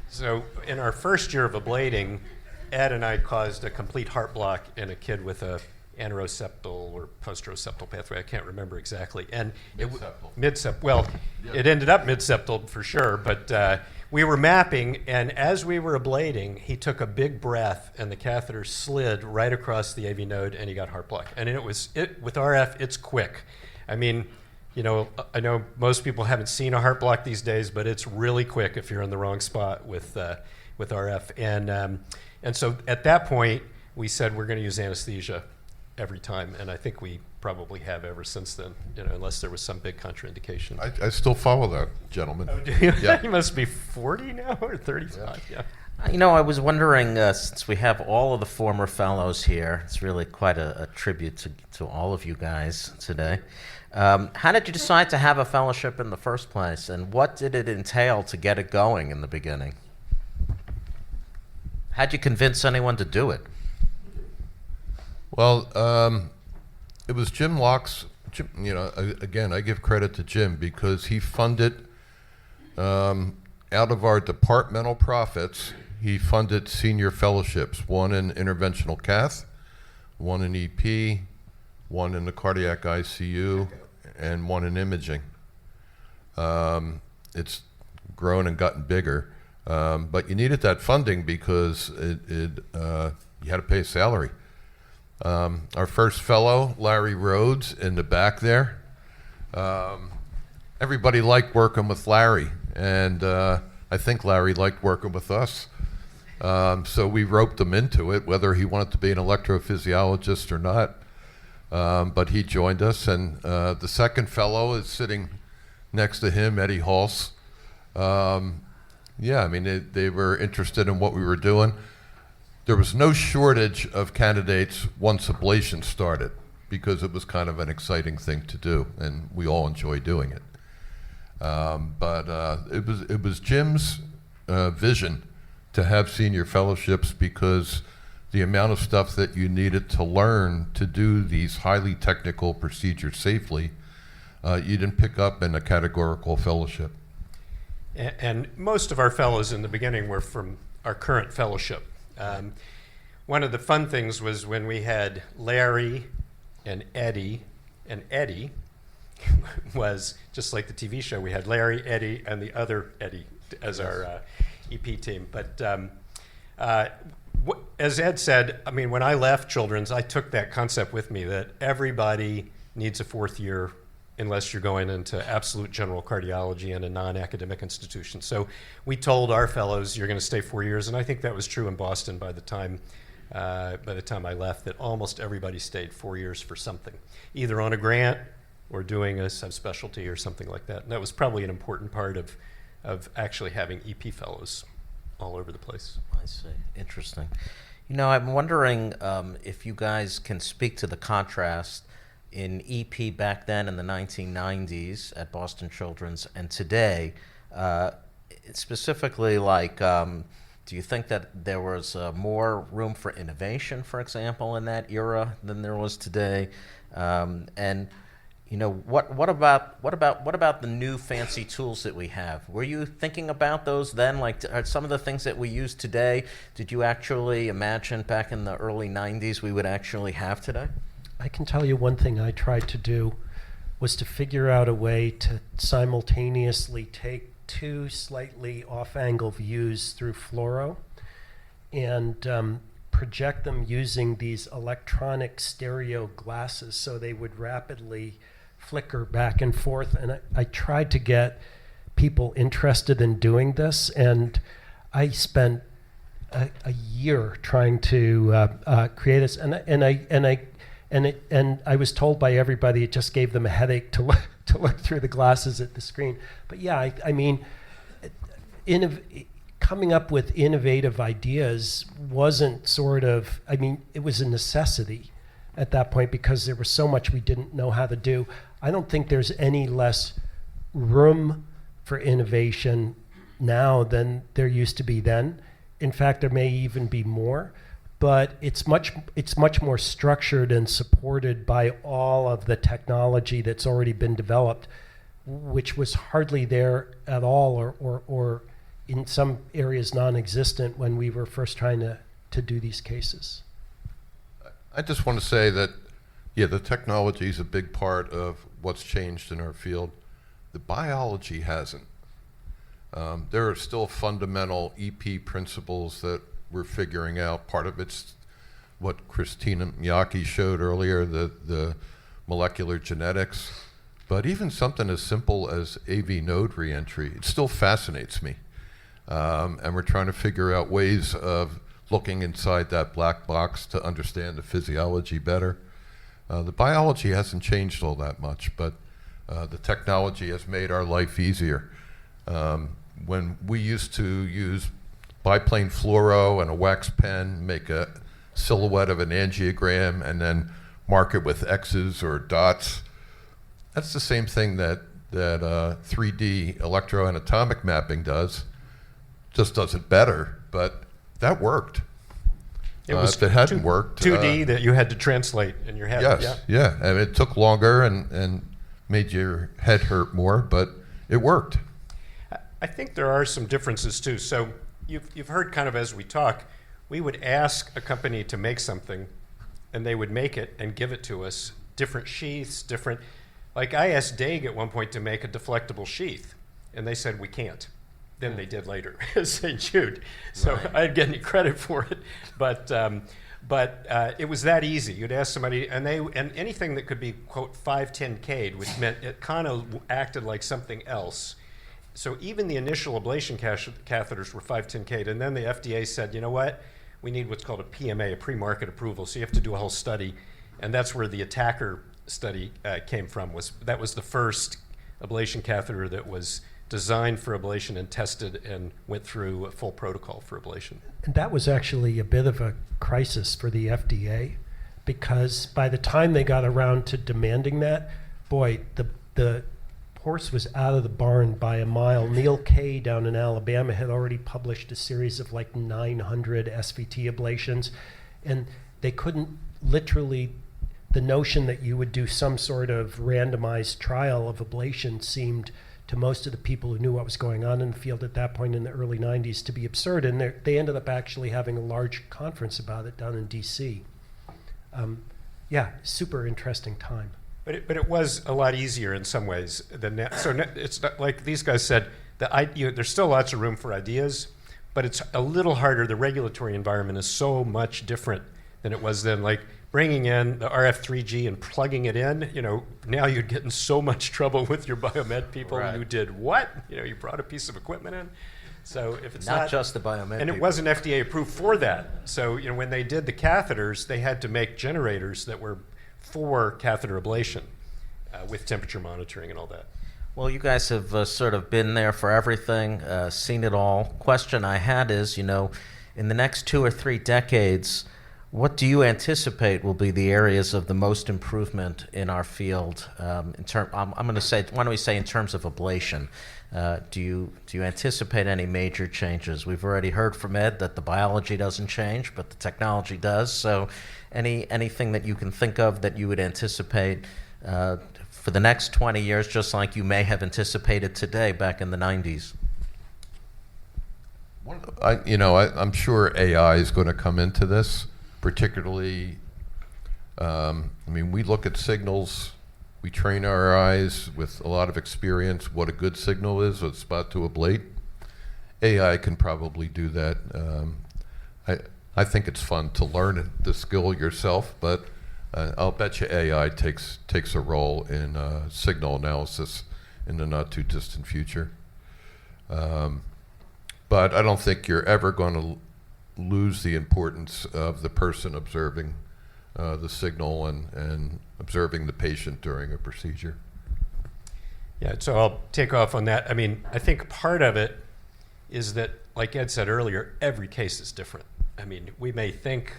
So in our first year of ablating, Ed and I caused a complete heart block in a kid with a aneuroseptal or post-septal pathway. I can't remember exactly. And mid-septal. Well, it ended up mid-septal for sure, but we were mapping, and as we were ablating, he took a big breath, and the catheter slid right across the AV node, and he got heart block. And with RF, it's quick. I mean, I know most people haven't seen a heart block these days, but it's really quick if you're in the wrong spot with RF. And so at that point, we said we're going to use anesthesia every time, and I think we probably have ever since then, unless there was some big contraindication. I still follow that, gentlemen. Oh, do you? Yeah. You must be 40 now or 35. Yeah. I was wondering, since we have all of the former fellows here, it's really quite a tribute to all of you guys today. How did you decide to have a fellowship in the first place, and what did it entail to get it going in the beginning? How'd you convince anyone to do it? Well, it was Jim Locke's. Again, I give credit to Jim because he funded, out of our departmental profits, he funded senior fellowships, one in interventional cath, one in EP, one in the cardiac ICU, and one in imaging. It's grown and gotten bigger, but you needed that funding because you had to pay a salary. Our first fellow, Larry Rhodes, in the back there. Everybody liked working with Larry, and I think Larry liked working with us. So we roped him into it, whether he wanted to be an electrophysiologist or not. But he joined us, and the second fellow is sitting next to him, Eddie Hulse. They were interested in what we were doing. There was no shortage of candidates once ablation started because it was kind of an exciting thing to do, and we all enjoy doing it. But it was Jim's vision to have senior fellowships because the amount of stuff that you needed to learn to do these highly technical procedures safely, you didn't pick up in a categorical fellowship. And most of our fellows in the beginning were from our current fellowship. One of the fun things was when we had Larry and Eddie was just like the TV show. We had Larry, Eddie, and the other Eddie as our EP team. But as Ed said, when I left Children's, I took that concept with me that everybody needs a fourth year unless you're going into absolute general cardiology in a non-academic institution. So we told our fellows, you're going to stay 4 years, and I think that was true in Boston by the time I left, that almost everybody stayed 4 years for something, either on a grant or doing a subspecialty or something like that. And that was probably an important part of actually having EP fellows all over the place. I see. Interesting. I'm wondering if you guys can speak to the contrast in EP back then in the 1990s at Boston Children's and today. Specifically, do you think that there was more room for innovation, for example, in that era than there was today? And what about the new fancy tools that we have? Were you thinking about those then? Are some of the things that we use today, did you actually imagine back in the early 90s we would actually have today? I can tell you one thing I tried to do was to figure out a way to simultaneously take two slightly off-angle views through fluoro and project them using these electronic stereo glasses so they would rapidly flicker back and forth. And I tried to get people interested in doing this, and I spent a year trying to create this. And I was told by everybody it just gave them a headache to look through the glasses at the screen. But yeah, I mean, coming up with innovative ideas wasn't it was a necessity at that point because there was so much we didn't know how to do. I don't think there's any less room for innovation now than there used to be then. In fact, there may even be more. But it's much more structured and supported by all of the technology that's already been developed, which was hardly there at all, or in some areas non-existent when we were first trying to do these cases. I just want to say that, the technology is a big part of what's changed in our field. The biology hasn't. There are still fundamental EP principles that we're figuring out. Part of it's what Christina Miyake showed earlier, the molecular genetics. But even something as simple as AV node reentry, it still fascinates me. And we're trying to figure out ways of looking inside that black box to understand the physiology better. The biology hasn't changed all that much, but the technology has made our life easier. When we used to use biplane fluoro and a wax pen, make a silhouette of an angiogram, and then mark it with X's or dots. That's the same thing that 3D electroanatomic mapping does, just does it better, but that worked. If it hadn't worked... 2D that you had to translate in your head. Yes, yeah. And it took longer and made your head hurt more, but it worked. I think there are some differences too. So you've heard kind of as we talk, we would ask a company to make something and they would make it and give it to us, different sheaths, like I asked Daig at one point to make a deflectable sheath and they said we can't. Then they did later at St. Jude. So right. I didn't get any credit for it, but it was that easy. You'd ask somebody, and anything that could be, quote, 510K'd, which meant it kind of acted like something else. So even the initial ablation catheters were 510K'd, and then the FDA said, you know what? We need what's called a PMA, a pre-market approval. So you have to do a whole study, and that's where the Attacker study came from. That was the first ablation catheter that was designed for ablation and tested and went through a full protocol for ablation. And that was actually a bit of a crisis for the FDA because by the time they got around to demanding that, boy, the horse was out of the barn by a mile. Neil Kay down in Alabama had already published a series of like 900 SVT ablations, and they couldn't literally, the notion that you would do some sort of randomized trial of ablation seemed to most of the people who knew what was going on in the field at that point in the early 90s to be absurd, and they ended up actually having a large conference about it down in DC. Super interesting time. But it was a lot easier in some ways than that. So it's not like these guys said, there's still lots of room for ideas, but it's a little harder. The regulatory environment is so much different than it was then. Like bringing in the RF3G and plugging it in, now you'd get in so much trouble with your biomed people. Right. You did what? You brought a piece of equipment in. So if it's not just the biomed and people. It wasn't FDA approved for that. So when they did the catheters, they had to make generators that were for catheter ablation with temperature monitoring and all that. Well, you guys have sort of been there for everything, seen it all. Question I had is, in the next 2 or 3 decades, what do you anticipate will be the areas of the most improvement in our field? I'm going to say, why don't we say in terms of ablation? Do you anticipate any major changes? We've already heard from Ed that the biology doesn't change, but the technology does. So, anything that you can think of that you would anticipate for the next 20 years, just like you may have anticipated today back in the 90s? I'm sure AI is going to come into this. Particularly, we look at signals, we train our eyes with a lot of experience what a good signal is, a spot to ablate. AI can probably do that. I think it's fun to learn the skill yourself, but I'll bet you AI takes a role in signal analysis in the not too distant future. But I don't think you're ever going to lose the importance of the person observing the signal and observing the patient during a procedure. Yeah, so I'll take off on that. I think part of it is that, like Ed said earlier, every case is different. We may think,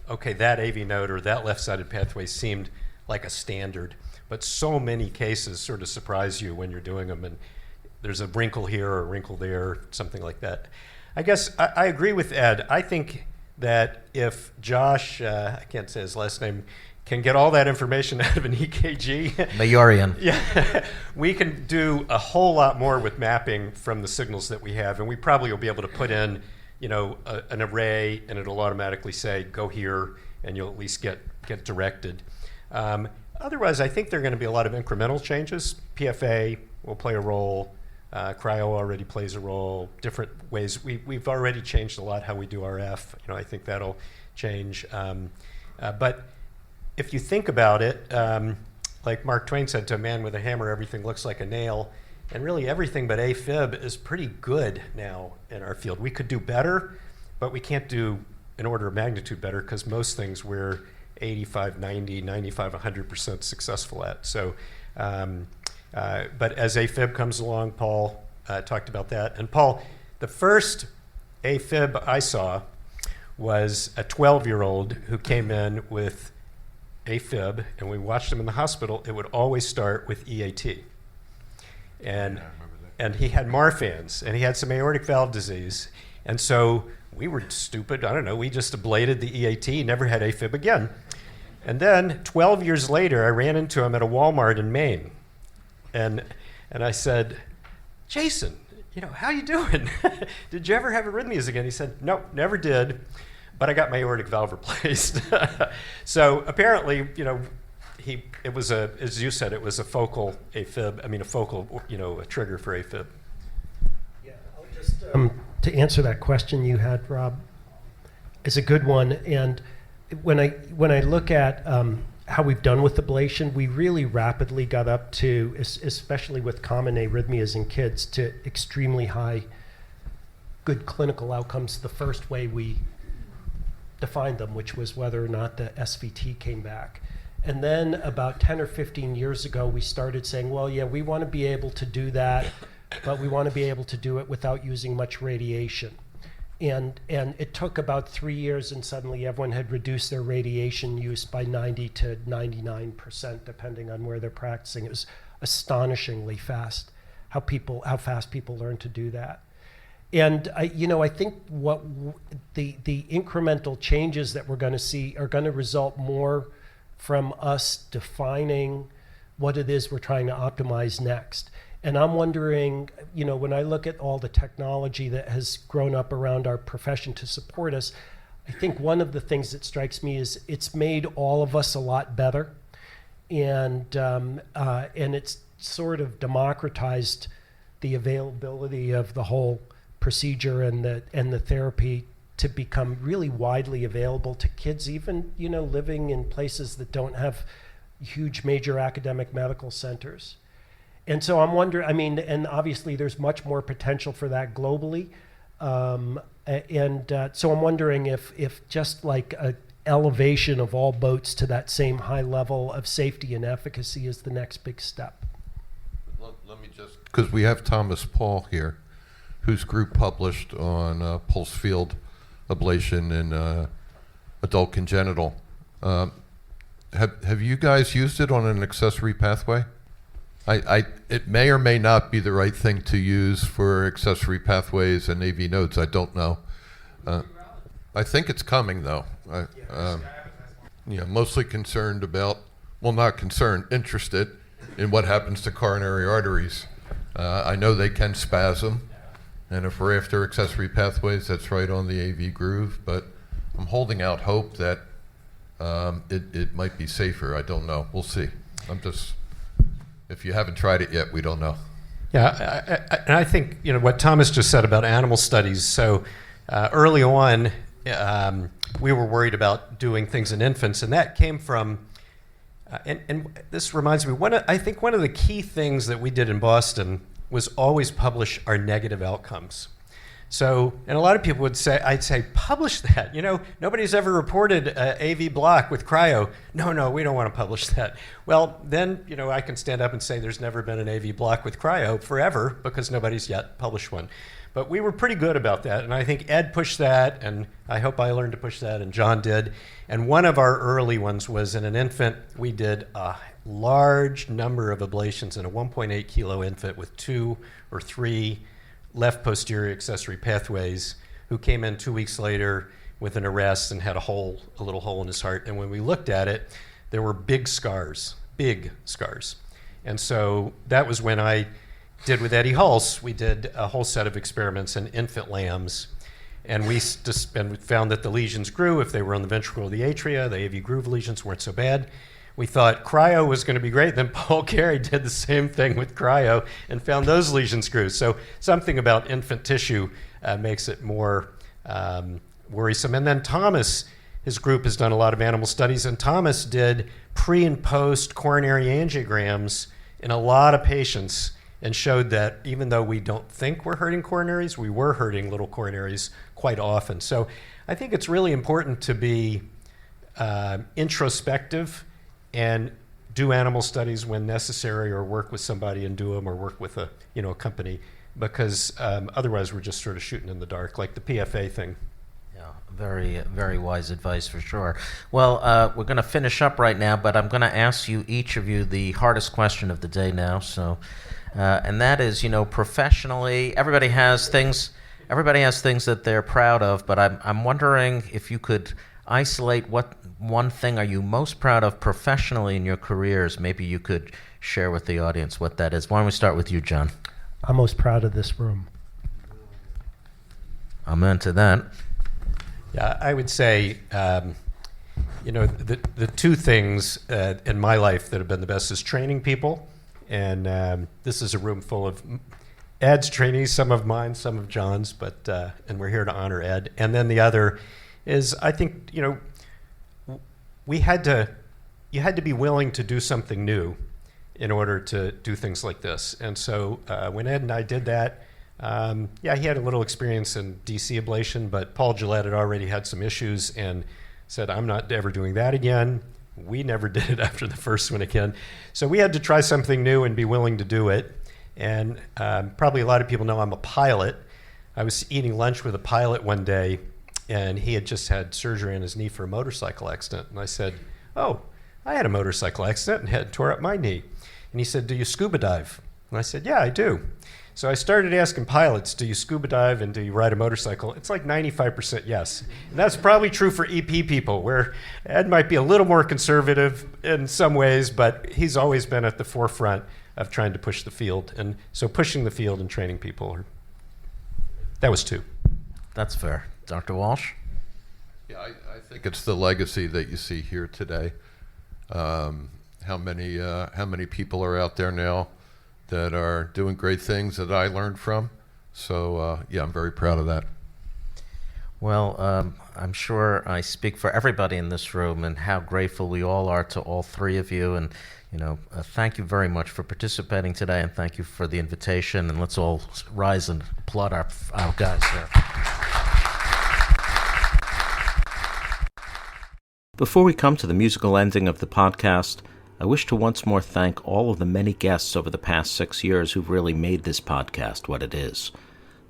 okay, that AV node or that left-sided pathway seemed like a standard, but so many cases sort of surprise you when you're doing them, and there's a wrinkle here or a wrinkle there, something like that. I guess I agree with Ed. I think that if Josh, I can't say his last name, can get all that information out of an EKG. Mayorian. Yeah, we can do a whole lot more with mapping from the signals that we have, and we probably will be able to put in, an array, and it'll automatically say, go here, and you'll at least get directed. Otherwise, I think there are going to be a lot of incremental changes. PFA will play a role. Cryo already plays a role, different ways. We've already changed a lot how we do RF. I think that'll change. But if you think about it, like Mark Twain said, to a man with a hammer, everything looks like a nail. And really everything but AFib is pretty good now in our field. We could do better, but we can't do an order of magnitude better because most things we're 85, 90, 95, 100% successful at. So. But as AFib comes along, Paul talked about that. And Paul, the first AFib I saw was a 12-year-old who came in with AFib, and we watched him in the hospital. It would always start with EAT. And he had Marfan's, and he had some aortic valve disease. And so we were stupid. I don't know. We just ablated the EAT, never had AFib again. And then 12 years later, I ran into him at a Walmart in Maine. And I said, Jason, how you doing? Did you ever have arrhythmias again? He said, nope, never did, but I got my aortic valve replaced. So apparently, it was as you said, it was a focal AFib. A trigger for AFib. Yeah, I'll just to answer that question you had, Rob, is a good one. And when I look at how we've done with ablation, we really rapidly got up to, especially with common arrhythmias in kids, to extremely high good clinical outcomes the first way we defined them, which was whether or not the SVT came back. And then about 10 or 15 years ago, we started saying, well, yeah, we want to be able to do that, but we want to be able to do it without using much radiation. And it took about 3 years, and suddenly everyone had reduced their radiation use by 90 to 99%, depending on where they're practicing. It was astonishingly fast how fast people learn to do that. And I think what the incremental changes that we're going to see are going to result more from us defining what it is we're trying to optimize next. And I'm wondering, when I look at all the technology that has grown up around our profession to support us, I think one of the things that strikes me is it's made all of us a lot better, and it's sort of democratized the availability of the whole procedure and the therapy to become really widely available to kids, even living in places that don't have huge major academic medical centers. And so I'm wondering, and obviously there's much more potential for that globally. So I'm wondering if just like an elevation of all boats to that same high level of safety and efficacy is the next big step. Let me just, because we have Thomas Paul here, whose group published on pulse field ablation in adult congenital. Have you guys used it on an accessory pathway? It may or may not be the right thing to use for accessory pathways and AV nodes. I don't know. I think it's coming though. Mostly concerned about, well, not concerned, interested in what happens to coronary arteries. I know they can spasm, and if we're after accessory pathways, that's right on the AV groove, but I'm holding out hope that it might be safer. I don't know. We'll see. If you haven't tried it yet, we don't know. Yeah, and I think what Thomas just said about animal studies. So early on, we were worried about doing things in infants, and that came from. And this reminds me. I think one of the key things that we did in Boston was always publish our negative outcomes. So, and a lot of people would say, I'd say, publish that. Nobody's ever reported AV block with cryo. No, we don't want to publish that. Well, then, I can stand up and say there's never been an AV block with cryo forever because nobody's yet published one. But we were pretty good about that, and I think Ed pushed that, and I hope I learned to push that, and John did. And one of our early ones was in an infant. We did a large number of ablations in a 1.8 kilo infant with 2 or 3 left posterior accessory pathways, who came in 2 weeks later with an arrest and had a little hole in his heart. And when we looked at it, there were big scars. And so that was when I did with Eddie Hulse, we did a whole set of experiments in infant lambs, and we found that the lesions grew if they were on the ventricle of the atria. The AV groove lesions weren't so bad. We thought cryo was going to be great. Then Paul Carey did the same thing with cryo and found those lesions grew. So something about infant tissue makes it more worrisome. And then Thomas, his group has done a lot of animal studies, and Thomas did pre and post coronary angiograms in a lot of patients and showed that even though we don't think we're hurting coronaries, we were hurting little coronaries quite often. So I think it's really important to be introspective and do animal studies when necessary, or work with somebody and do them, or work with a company, because otherwise we're just sort of shooting in the dark, like the PFA thing. Yeah, very, very wise advice for sure. Well, we're going to finish up right now, but I'm going to ask each of you the hardest question of the day now. So, and that is, professionally, everybody has things that they're proud of, but I'm wondering if you could isolate what one thing are you most proud of professionally in your careers. Maybe you could share with the audience what that is. Why don't we start with you, John? I'm most proud of this room. I'm into that. Yeah, I would say, the two things in my life that have been the best is training people. And this is a room full of Ed's trainees, some of mine, some of John's, but and we're here to honor Ed. And then the other is, I think, you had to be willing to do something new in order to do things like this. And so when Ed and I did that, he had a little experience in DC ablation, but Paul Gillette had already had some issues and said, I'm not ever doing that again. We never did it after the first one again. So we had to try something new and be willing to do it. And probably a lot of people know I'm a pilot. I was eating lunch with a pilot one day, and he had just had surgery on his knee for a motorcycle accident. And I said, oh, I had a motorcycle accident and had tore up my knee. And he said, do you scuba dive? And I said, yeah, I do. So I started asking pilots, do you scuba dive and do you ride a motorcycle? It's like 95% yes. And that's probably true for EP people, where Ed might be a little more conservative in some ways, but he's always been at the forefront of trying to push the field. And so pushing the field and training people, that was two. That's fair. Dr. Walsh? Yeah, I think it's the legacy that you see here today. How many people are out there now that are doing great things that I learned from. So, I'm very proud of that. Well, I'm sure I speak for everybody in this room and how grateful we all are to all three of you. And, thank you very much for participating today, and thank you for the invitation. And let's all rise and applaud our guys here. Before we come to the musical ending of the podcast, I wish to once more thank all of the many guests over the past 6 years who've really made this podcast what it is.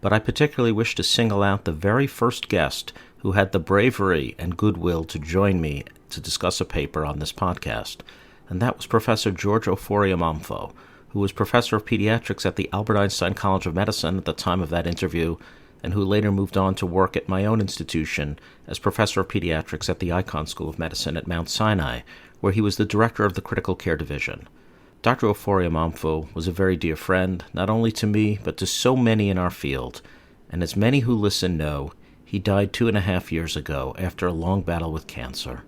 but I particularly wish to single out the very first guest who had the bravery and goodwill to join me to discuss a paper on this podcast, and that was Professor George Ofori-Amanfo, who was professor of pediatrics at the Albert Einstein College of Medicine at the time of that interview, and who later moved on to work at my own institution as professor of pediatrics at the Icahn School of Medicine at Mount Sinai, where he was the director of the critical care division. Dr. Ofori-Amanfo was a very dear friend, not only to me, but to so many in our field, and as many who listen know, he died 2.5 years ago after a long battle with cancer.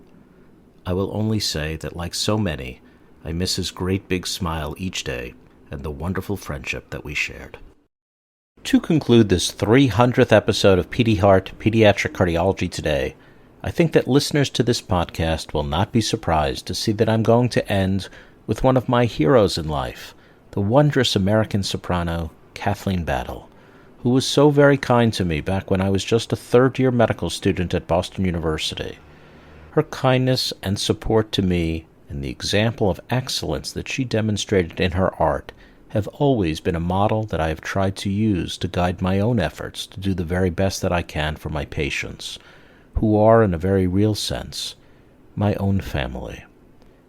I will only say that, like so many, I miss his great big smile each day and the wonderful friendship that we shared. To conclude this 300th episode of Pediheart Pediatric Cardiology Today, I think that listeners to this podcast will not be surprised to see that I'm going to end with one of my heroes in life, the wondrous American soprano, Kathleen Battle, who was so very kind to me back when I was just a third-year medical student at Boston University. Her kindness and support to me and the example of excellence that she demonstrated in her art have always been a model that I have tried to use to guide my own efforts to do the very best that I can for my patients, who are, in a very real sense, my own family.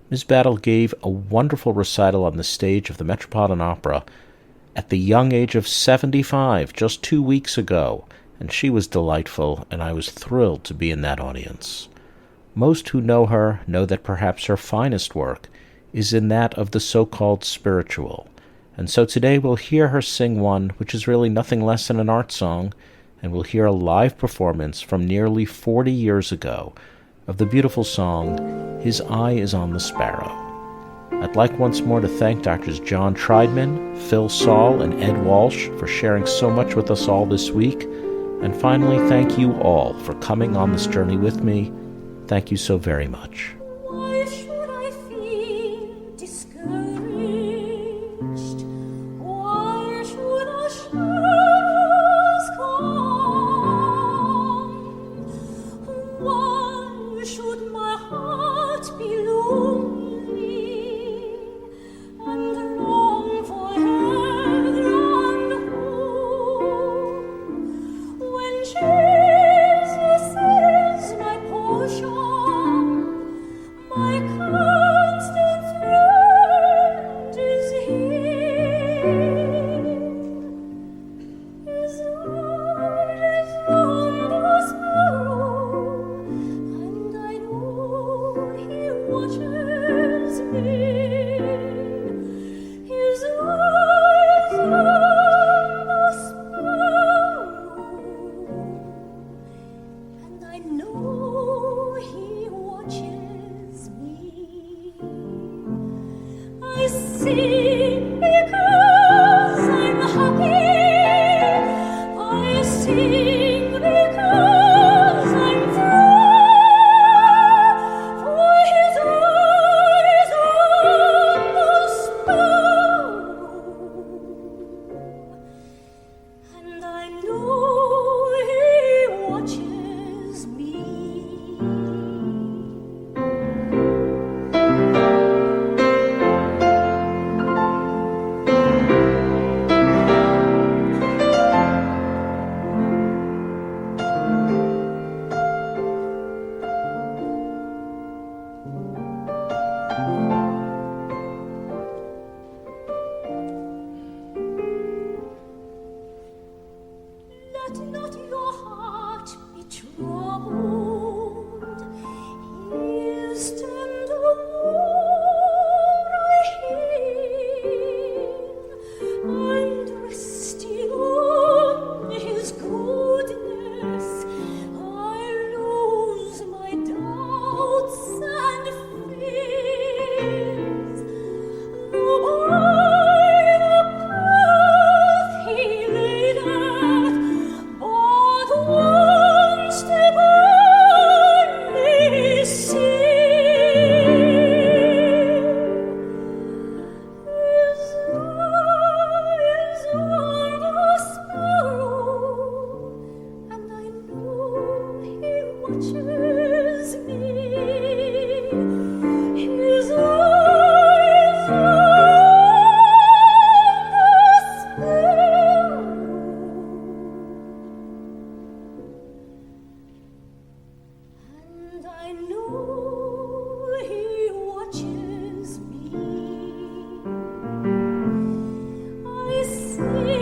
Ms. Battle gave a wonderful recital on the stage of the Metropolitan Opera at the young age of 75 just 2 weeks ago, and she was delightful, and I was thrilled to be in that audience. Most who know her know that perhaps her finest work is in that of the so-called spiritual, and so today we'll hear her sing one which is really nothing less than an art song, and we'll hear a live performance from nearly 40 years ago of the beautiful song, His Eye is on the Sparrow. I'd like once more to thank Drs. John Triedman, Phil Saul, and Ed Walsh for sharing so much with us all this week, and finally thank you all for coming on this journey with me. Thank you so very much. Why should I feel discouraged? Why should the shadows come? Why should my heart be lonely and long for heaven and home? When Jesus is my portion, see